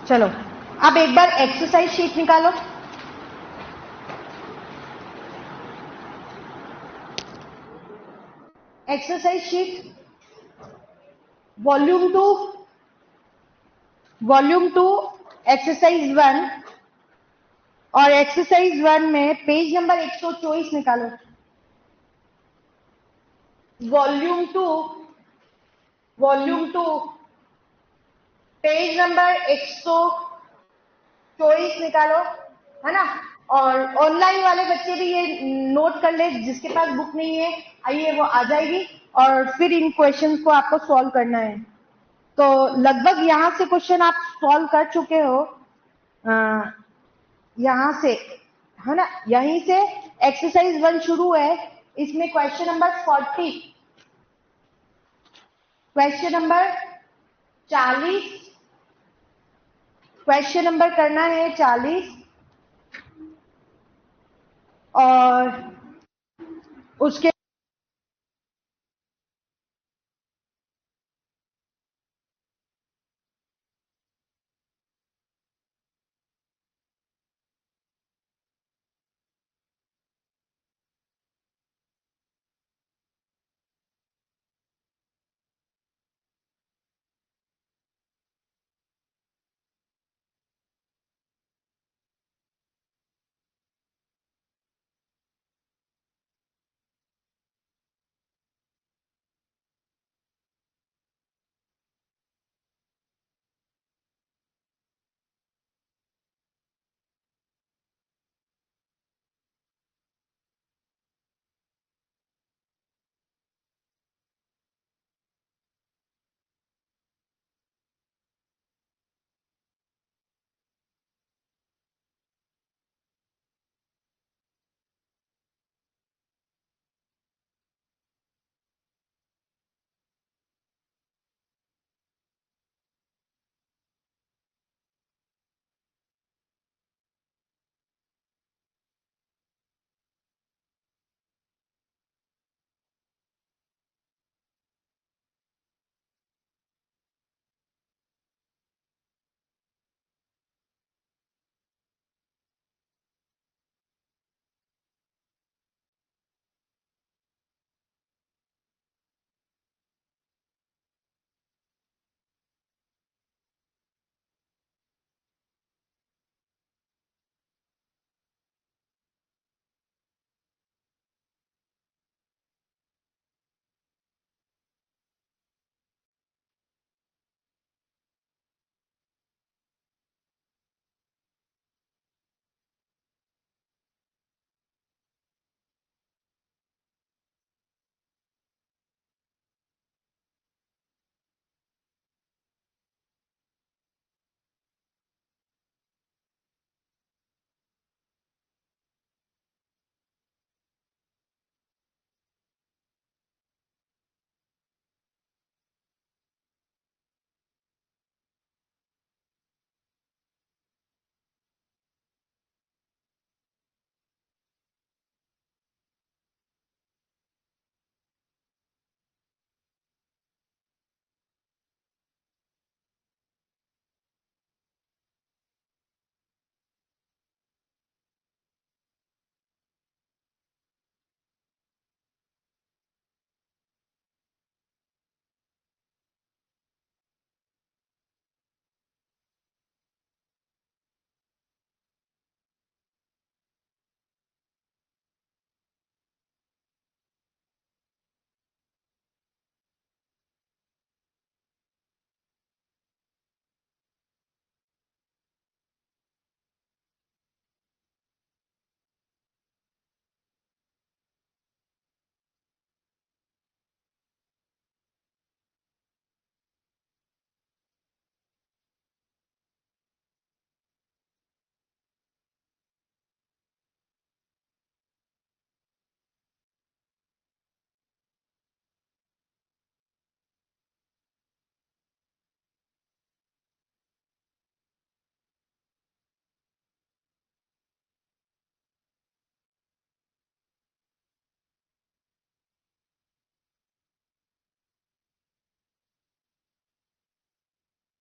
चलो अब एक बार एक्सरसाइज शीट निकालो। एक्सरसाइज शीट वॉल्यूम 2, एक्सरसाइज 1, और एक्सरसाइज 1 में पेज नंबर 124 निकालो। वॉल्यूम 2 पेज नंबर 124 निकालो, है ना। और ऑनलाइन वाले बच्चे भी ये नोट कर ले, जिसके पास बुक नहीं है आइए वो आ जाएगी, और फिर इन क्वेश्चंस को आपको सॉल्व करना है। तो लगभग यहाँ से क्वेश्चन आप सॉल्व कर चुके हो, यहाँ से, है ना, यहीं से एक्सरसाइज 1 शुरू है। इसमें question number 40, question number 40, question number करना है 40, और उसके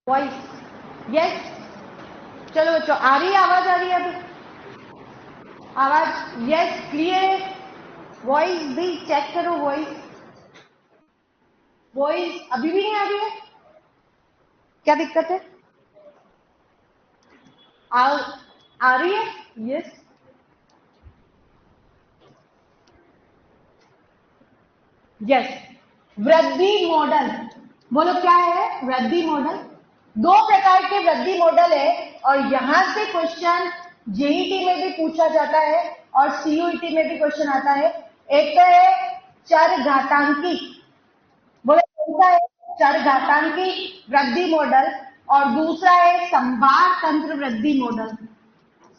वॉइस, यस, चलो बच्चों आ रही है आवाज, आ रही है अभी आवाज, यस क्लियर, वॉइस भी चेक करो, वॉइस अभी भी नहीं आ रही है, क्या दिक्कत है? आ रही है, यस, यस। वृद्धि मॉडल, बोलो क्या है वृद्धि मॉडल? दो प्रकार के वृद्धि मॉडल है और यहां से क्वेश्चन जेईटी में भी पूछा जाता है और सीयूईटी में भी क्वेश्चन आता है। एक तो है चरघातांकी, बोलो कौन सा है? चरघातांकी वृद्धि मॉडल, और दूसरा है संभार तंत्र वृद्धि मॉडल।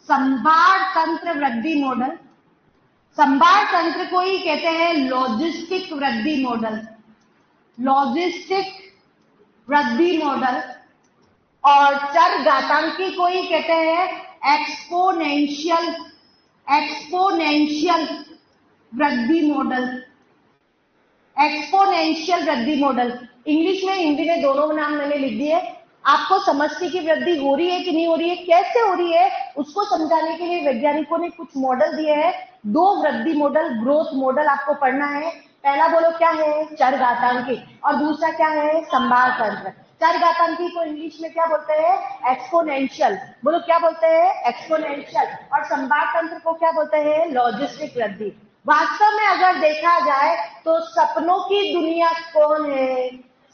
संभार तंत्र वृद्धि मॉडल, संभार तंत्र को ही कहते हैं लॉजिस्टिक वृद्धि मॉडल, लॉजिस्टिक वृद्धि मॉडल, और चरघातांकी को ही कहते हैं एक्सपोनेंशियल, एक्सपोनेंशियल वृद्धि मॉडल, एक्सपोनेंशियल वृद्धि मॉडल। इंग्लिश में हिंदी में दोनों नाम मैंने लिख दिए। आपको समझने की वृद्धि हो रही है कि नहीं हो रही है, कैसे हो रही है, उसको समझाने के लिए वैज्ञानिकों ने कुछ मॉडल दिए हैं। दो वृद्धि मॉडल, ग्रोथ मॉडल आपको पढ़ना है। पहला बोलो क्या है? चरघातांकी, और दूसरा क्या है? संभार तंत्र। चरघातांकी को इंग्लिश में क्या बोलते हैं? एक्सपोनेंशियल, बोलो क्या बोलते हैं? एक्सपोनेंशियल। और संभार तंत्र को क्या बोलते हैं? लॉजिस्टिक वृद्धि। वास्तव में अगर देखा जाए तो सपनों की दुनिया कौन है?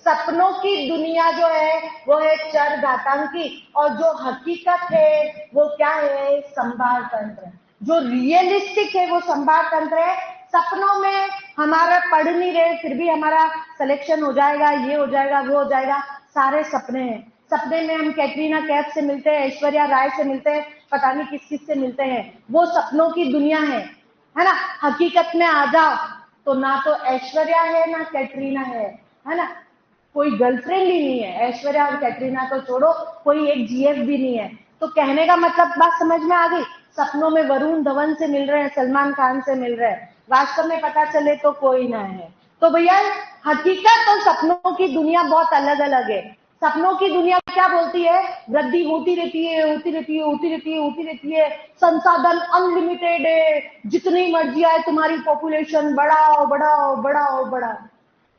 सपनों की दुनिया जो है वो है चरघातांकी, और जो हकीकत है वो क्या है? संभार तंत्र। जो रियलिस्टिक है वो संभार तंत्र है। सपनों में हमारा पढ़ नहीं रहे फिर भी हमारा सिलेक्शन हो जाएगा, ये हो जाएगा, वो हो जाएगा, सारे सपने हैं। सपने में हम कैटरीना कैफ से मिलते हैं, ऐश्वर्या राय से मिलते हैं, पता नहीं किस किस से मिलते हैं, वो सपनों की दुनिया है ना? हकीकत में आ जाओ तो ना तो ऐश्वर्या है ना कैटरीना है ना? कोई गर्लफ्रेंड ही नहीं है, ऐश्वर्या और कैटरीना तो छोड़ो, कोई एक जीएफ भी नहीं है। तो कहने का मतलब बात समझ में आ गई? सपनों में वरुण धवन से मिल रहे हैं, सलमान खान से मिल रहे हैं, वास्तव में पता चले तो कोई ना है। तो भैया हकीकत और सपनों की दुनिया बहुत अलग अलग है। सपनों की दुनिया क्या बोलती है? वृद्धि होती रहती है, होती रहती है, होती रहती है, होती रहती है, संसाधन अनलिमिटेड है, जितनी मर्जी आए तुम्हारी पॉपुलेशन बढ़ाओ बढ़ाओ बढ़ाओ बढ़ाओ।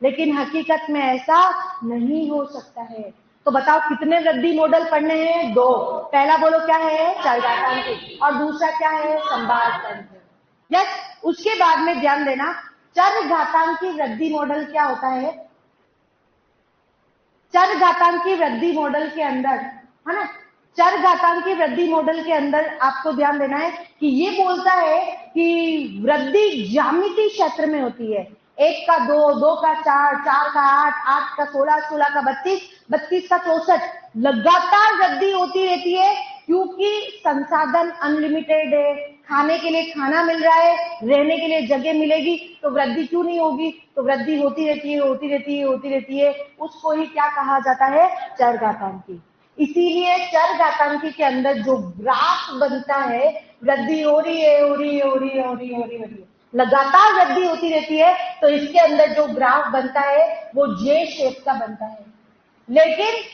लेकिन हकीकत में ऐसा नहीं हो सकता है। तो बताओ कितने वृद्धि मॉडल पढ़ने हैं? दो। पहला बोलो क्या है? चरघातांकी, और दूसरा क्या है? संभार तंत्र। यस, उसके बाद में ध्यान देना, चरघातांकी वृद्धि मॉडल क्या होता है? चरघातांकी वृद्धि मॉडल के अंदर, है ना, चरघातांकी वृद्धि मॉडल के अंदर आपको ध्यान देना है कि ये बोलता है कि वृद्धि ज्यामितीय क्षेत्र में होती है। एक का दो, दो का चार, चार का आठ, आठ का 16, 16 का 32, 32 का 64, लगातार वृद्धि होती रहती है क्योंकि संसाधन अनलिमिटेड है। खाने के लिए खाना मिल रहा है, रहने के लिए जगह मिलेगी, तो वृद्धि क्यों नहीं होगी? तो वृद्धि होती रहती है, होती रहती है, होती रहती है। उसको ही क्या कहा जाता है? चरघातांकी। इसीलिए चरघातांकी के अंदर जो ग्राफ बनता है, वृद्धि हो रही है, हो रही है, हो रही है, हो रही है, हो रही है, लगातार वृद्धि होती रहती है, तो इसके अंदर जो ग्राफ बनता है वो जे शेप का बनता है। लेकिन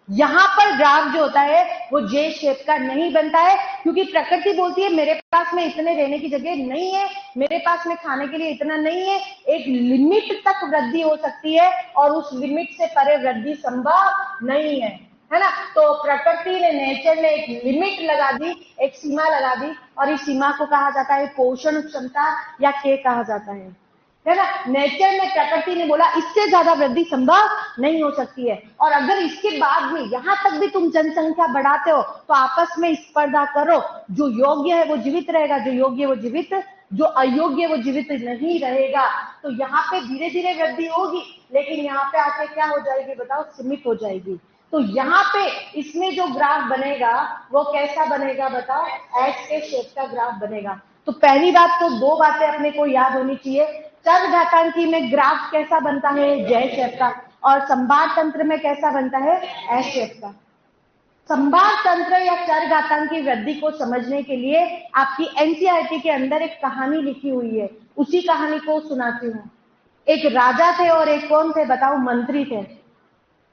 यहां पर ग्राफ जो होता है वो जे शेप का नहीं बनता है, क्योंकि प्रकृति बोलती है मेरे पास में इतने रहने की जगह नहीं है, मेरे पास में खाने के लिए इतना नहीं है, एक लिमिट तक वृद्धि हो सकती है और उस लिमिट से परे वृद्धि संभव नहीं है ना? तो प्रकृति ने, नेचर ने एक लिमिट लगा दी, एक सीमा लगा दी, और इस सीमा को कहा जाता है पोषण क्षमता या के कहा जाता है ना? नेचर ने, प्रकृति ने बोला इससे ज्यादा वृद्धि संभव नहीं हो सकती है। और अगर इसके बाद में यहां तक भी तुम जनसंख्या बढ़ाते हो तो आपस में स्पर्धा करो, जो योग्य है वो जीवित रहेगा, जो योग्य है वो जीवित, जो अयोग्य है वो जीवित नहीं रहेगा। तो यहाँ पे धीरे धीरे वृद्धि होगी, लेकिन यहाँ पे आके क्या हो जाएगी बताओ? सीमित हो जाएगी। तो यहाँ पे इसमें जो ग्राफ बनेगा वो कैसा बनेगा बताओ? एस के शेप का ग्राफ बनेगा। तो पहली बात तो दो बातें अपने को याद होनी चाहिए। चरघातांकी में ग्राफ कैसा बनता है? जय शेप का। और संभार तंत्र में कैसा बनता है? एस शेप का। संभार तंत्र या चरघातांकी वृद्धि को समझने के लिए आपकी एनसीईआरटी के अंदर एक कहानी लिखी हुई है, उसी कहानी को सुनाती हूँ। एक राजा थे और एक कौन थे बताओ? मंत्री थे,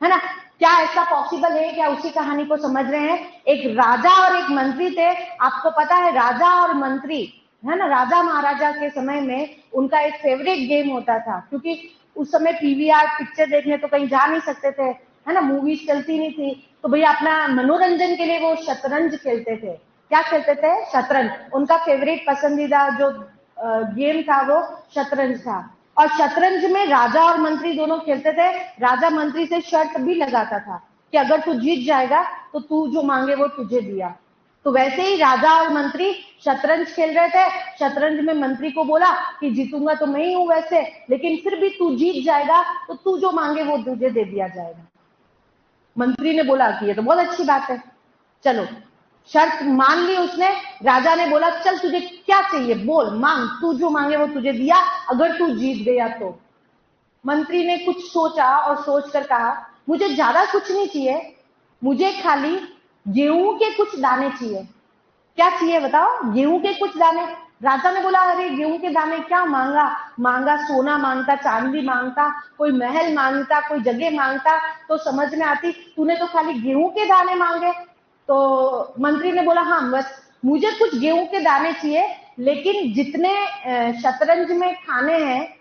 है ना? क्या ऐसा पॉसिबल है? क्या उसी कहानी को समझ रहे हैं? एक राजा और एक मंत्री थे। आपको पता है राजा और मंत्री, है ना, राजा महाराजा के समय में उनका एक फेवरेट गेम होता था, क्योंकि उस समय पीवीआर पिक्चर देखने तो कहीं जा नहीं सकते थे, है ना, मूवीज चलती नहीं थी, तो भैया अपना मनोरंजन के लिए वो शतरंज खेलते थे। क्या खेलते थे? शतरंज। उनका फेवरेट पसंदीदा जो गेम था वो शतरंज था। और शतरंज में राजा और मंत्री दोनों खेलते थे। राजा मंत्री से शर्त भी लगाता था कि अगर तू जीत जाएगा तो तू जो मांगे वो तुझे दिया। तो वैसे ही राजा और मंत्री शतरंज खेल रहे थे। शतरंज में मंत्री को बोला कि जीतूंगा तो मैं ही हूं वैसे, लेकिन फिर भी तू जीत जाएगा तो तू जो मांगे वो तुझे दे दिया जाएगा। मंत्री ने बोला कि ये तो बहुत अच्छी बात है, चलो शर्त मान ली उसने। राजा ने बोला चल तुझे क्या चाहिए बोल, मांग, तू जो मांगे वो तुझे दिया, अगर तू जीत गया तो। मंत्री ने कुछ सोचा और सोचकर कहा मुझे ज्यादा कुछ नहीं चाहिए, मुझे खाली गेहूं के कुछ दाने चाहिए। क्या चाहिए बताओ? गेहूं के कुछ दाने। राजा ने बोला अरे गेहूं के दाने क्या मांगा? मांगा सोना मांगता, चांदी मांगता, कोई महल मांगता, कोई जगह मांगता तो समझ में आती, तूने तो खाली गेहूं के दाने मांगे। तो मंत्री ने बोला हाँ बस मुझे कुछ गेहूं के दाने चाहिए, लेकिन जितने शतरंज में खाने हैं,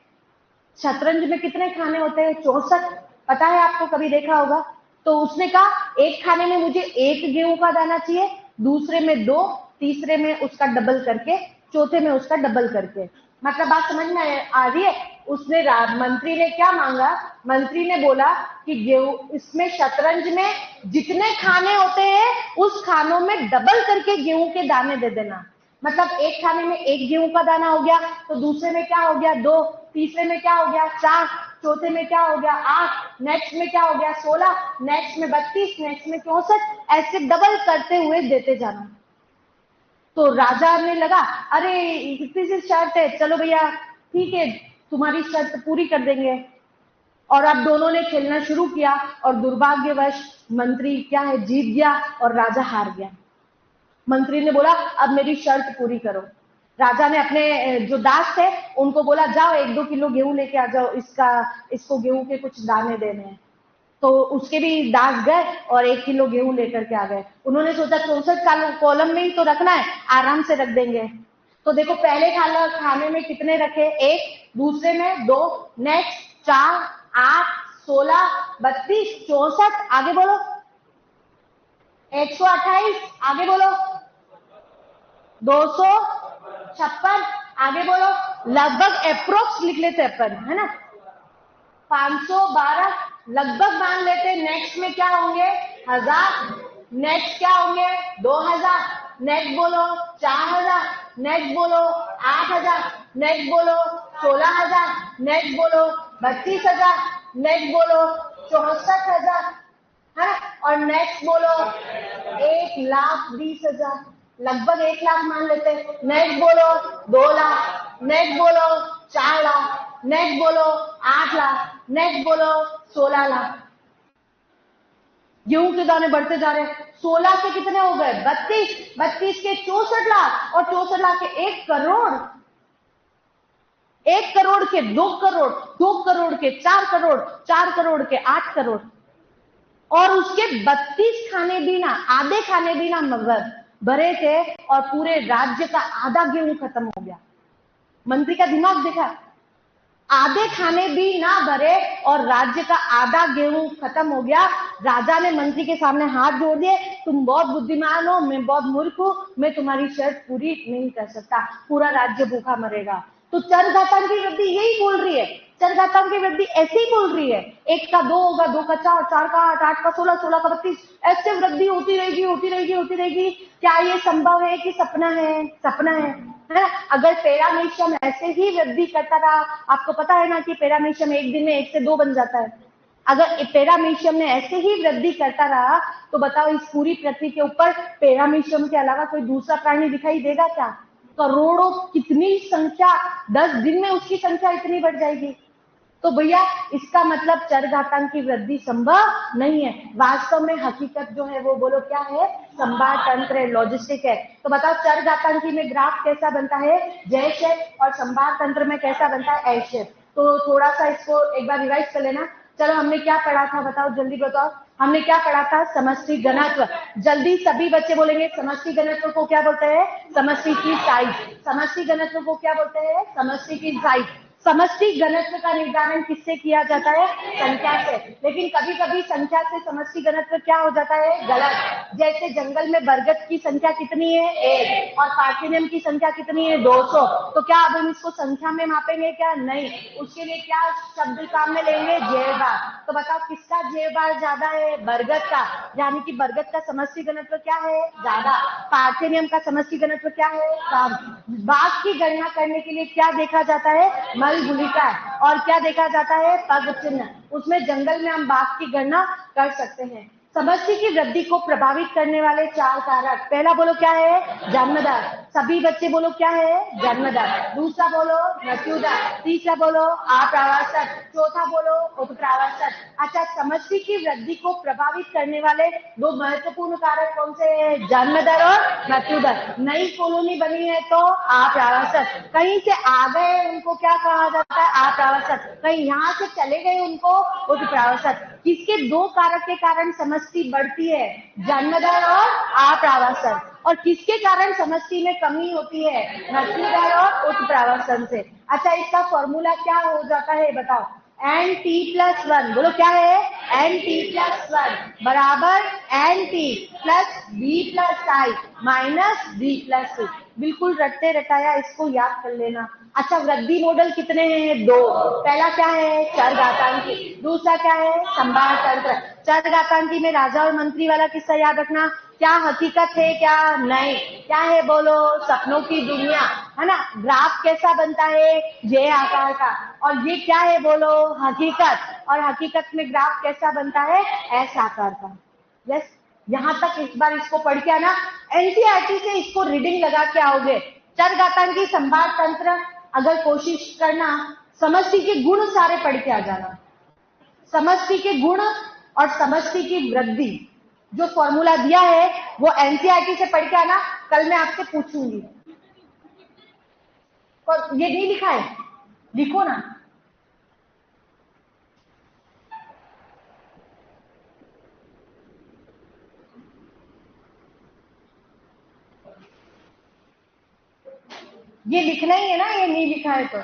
शतरंज में कितने खाने होते हैं? 64। पता है आपको? कभी देखा होगा? तो उसने कहा एक खाने में मुझे एक गेहूं का दाना चाहिए, दूसरे में 2, तीसरे में उसका डबल करके, चौथे में उसका डबल करके। मतलब बात समझ में आ रही है? उसने मंत्री ने क्या मांगा? मंत्री ने बोला कि गेहूं, इसमें शतरंज में जितने खाने होते हैं उस खानों में डबल करके गेहूं के दाने दे देना। मतलब एक खाने में एक गेहूं का दाना हो गया, तो दूसरे में क्या हो गया? 2, तीसरे में क्या हो गया? 4, चौथे में क्या हो गया? 8, नेक्स्ट में क्या हो गया? 16, नेक्स्ट में 32, नेक्स्ट में 64, ऐसे डबल करते हुए देते जाना। तो राजा ने लगा अरे इतनी सी शर्त है, चलो भैया ठीक है तुम्हारी शर्त पूरी कर देंगे। और अब दोनों ने खेलना शुरू किया और दुर्भाग्यवश मंत्री क्या है, जीत गया और राजा हार गया। मंत्री ने बोला अब मेरी शर्त पूरी करो। राजा ने अपने जो दास थे उनको बोला जाओ 1-2 किलो गेहूं लेके आ जाओ, इसको गेहूं के कुछ दाने देने हैं। तो उसके भी दास गए और 1 किलो गेहूं लेकर के आ गए। उन्होंने सोचा 64 कॉलम में ही तो रखना है, आराम से रख देंगे। तो देखो पहले खाने में कितने रखे? 1, दूसरे में 2, नेक्स्ट 4, 8, 16, 32, 64, आगे बोलो 128, आगे बोलो 256, आगे बोलो लगभग अप्रोक्स लिख लेते अपन, है ना, 512 लगभग मान लेते। नेक्स्ट में क्या होंगे? 1000, नेक्स्ट क्या होंगे? 2000, नेक्स्ट बोलो 4000, नेक्स्ट बोलो 8000, नेक्स्ट बोलो 16000, नेक्स्ट बोलो 32000, नेक्स्ट बोलो 64000, है, और नेक्स्ट बोलो 1,20,000, लगभग 1 लाख मान लेते। नेक्स्ट बोलो 2 लाख, नेक्स्ट बोलो 4 लाख, नेक्स्ट बोलो 8 लाख, नेक्स्ट बोलो 16 लाख। गेहूं के दाने बढ़ते जा रहे। 16 के कितने हो गए? 32, 32 के 64 लाख, और 64 लाख के 1 करोड़, 1 करोड़ के 2 करोड़, 2 करोड़ के 4 करोड़, 4 करोड़ के 8 करोड़, और उसके 32 खाने भी ना, आधे खाने भी ना मगर भरे थे, और पूरे राज्य का आधा गेहूं खत्म हो गया। मंत्री का दिमाग देखा, आधे खाने भी ना भरे और राज्य का आधा गेहूं खत्म हो गया। राजा ने मंत्री के सामने हाथ जोड़ दिए, तुम बहुत बुद्धिमान हो, मैं बहुत मूर्ख हूं, मैं तुम्हारी शर्त पूरी नहीं कर सकता, पूरा राज्य भूखा मरेगा। तो चरघातांकी की वृद्धि यही बोल रही है, चरघातांकी की वृद्धि ऐसे ही बोल रही है, 1 का 2 होगा, 2 का 4, 4 का 8, 8 का 16, 16 का 32, ऐसे वृद्धि होती रहेगी, होती रहेगी, होती रहेगी। क्या ये संभव है कि सपना है? सपना है। अगर पैरामीशियम ऐसे ही वृद्धि करता रहा, आपको पता है ना कि पैरामीशियम एक दिन में 1 से 2 बन जाता है। अगर पैरामीशियम ने ऐसे ही वृद्धि करता रहा तो बताओ इस पूरी पृथ्वी के ऊपर पैरामीशियम के अलावा कोई दूसरा प्राणी दिखाई देगा क्या? करोड़ों, कितनी संख्या, 10 दिन में उसकी संख्या इतनी बढ़ जाएगी। तो भैया इसका मतलब चरघातांक की वृद्धि संभव नहीं है। वास्तव में हकीकत जो है वो बोलो क्या है? संभार तंत्र है, लॉजिस्टिक है। तो बताओ चरघातांकी में ग्राफ कैसा बनता है? जय शेप, और संभार तंत्र में कैसा बनता है? L shape. तो थोड़ा सा इसको एक बार रिवाइज कर लेना। चलो हमने क्या पढ़ा था बताओ, जल्दी बताओ। हमने क्या पढ़ा था? समष्टि घनत्व। जल्दी सभी बच्चे बोलेंगे समष्टि घनत्व को क्या बोलते हैं? समष्टि की साइज। समष्टि घनत्व को क्या बोलते हैं? समष्टि की साइज। समष्टि घनत्व का निर्धारण किससे किया जाता है? संख्या से। लेकिन कभी कभी संख्या से समष्टि घनत्व क्या हो जाता है? गलत। जैसे जंगल में बरगद की संख्या कितनी है? 1। और पार्थिनियम की संख्या कितनी है? 200। तो क्या अब हम इसको संख्या में मापेंगे क्या? नहीं। उसके लिए क्या शब्द काम में लेंगे? जेबार। तो बताओ किसका जेबार ज्यादा है? बरगद का। यानी कि बरगद का समष्टि घनत्व क्या है? ज्यादा। पार्थिनियम का समष्टि घनत्व क्या है? कम। बाघ की गणना करने के लिए क्या देखा जाता है? मलगुलिका। और क्या देखा जाता है? पग चिन्ह। उसमें जंगल में हम बाघ की गणना कर सकते हैं। समष्टि की वृद्धि को प्रभावित करने वाले 4 कारक। पहला बोलो क्या है? जन्म दर। सभी बच्चे बोलो क्या है? जन्म दर। दूसरा बोलो मृत्यु दर। तीसरा बोलो अप्रवासन। चौथा बोलो उत्प्रावासन। अच्छा, समष्टि की वृद्धि को प्रभावित करने वाले 2 महत्वपूर्ण कारक कौन से हैं? जन्म दर और मृत्यु दर। नई कॉलोनी बनी है तो अप्रवासन। कहीं से आ गए उनको क्या कहा जाता है? अप्रवासन। कहीं यहाँ से चले गए उनको उत्प्रावासन। किसके 2 कारक के कारण समष्टि बढ़ती है? जन्म दर और अप्रवासन। और किसके कारण समष्टि में कमी होती है? मृत्यु दर और उत्प्रावासन से। अच्छा, इसका फॉर्मूला क्या हो जाता है बताओ? NT+1। बोलो क्या है? NT+1 बराबर NT plus B+I minus B+C। बिल्कुल रटते रटाया इसको याद कर लेना। अच्छा, वृद्धि मॉडल कितने हैं? 2। पहला क्या है? चरघातांकी। दूसरा क्या है? संभार तंत्र। चरघातांकी में राजा और मंत्री वाला किस्सा याद रखना। क्या हकीकत है क्या? नहीं। क्या है बोलो? सपनों की दुनिया, है ना। ग्राफ कैसा बनता है? जे आकार का। और ये क्या है बोलो? हकीकत। और हकीकत में ग्राफ कैसा बनता है? एस आकार का। यस, यहां तक एक बार इसको पढ़ के आना। एनसीईआरटी से इसको रीडिंग लगा के आओगे। चरघातांकी, संभार तंत्र अगर कोशिश करना, समष्टि के गुण सारे पढ़ के आ जाना। समष्टि के गुण और समष्टि की वृद्धि जो फॉर्मूला दिया है वो एनसीईआरटी से पढ़ के आना। कल मैं आपसे पूछूंगी। और ये नहीं लिखा है? लिखो ना। ये लिखना ही है ना, ये नहीं लिखा है तो।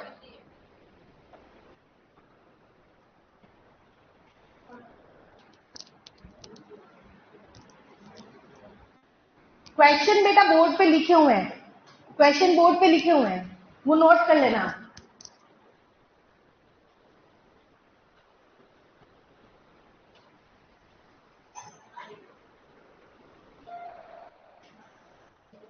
क्वेश्चन बेटा बोर्ड पे लिखे हुए हैं। क्वेश्चन बोर्ड पे लिखे हुए हैं, वो नोट कर लेना।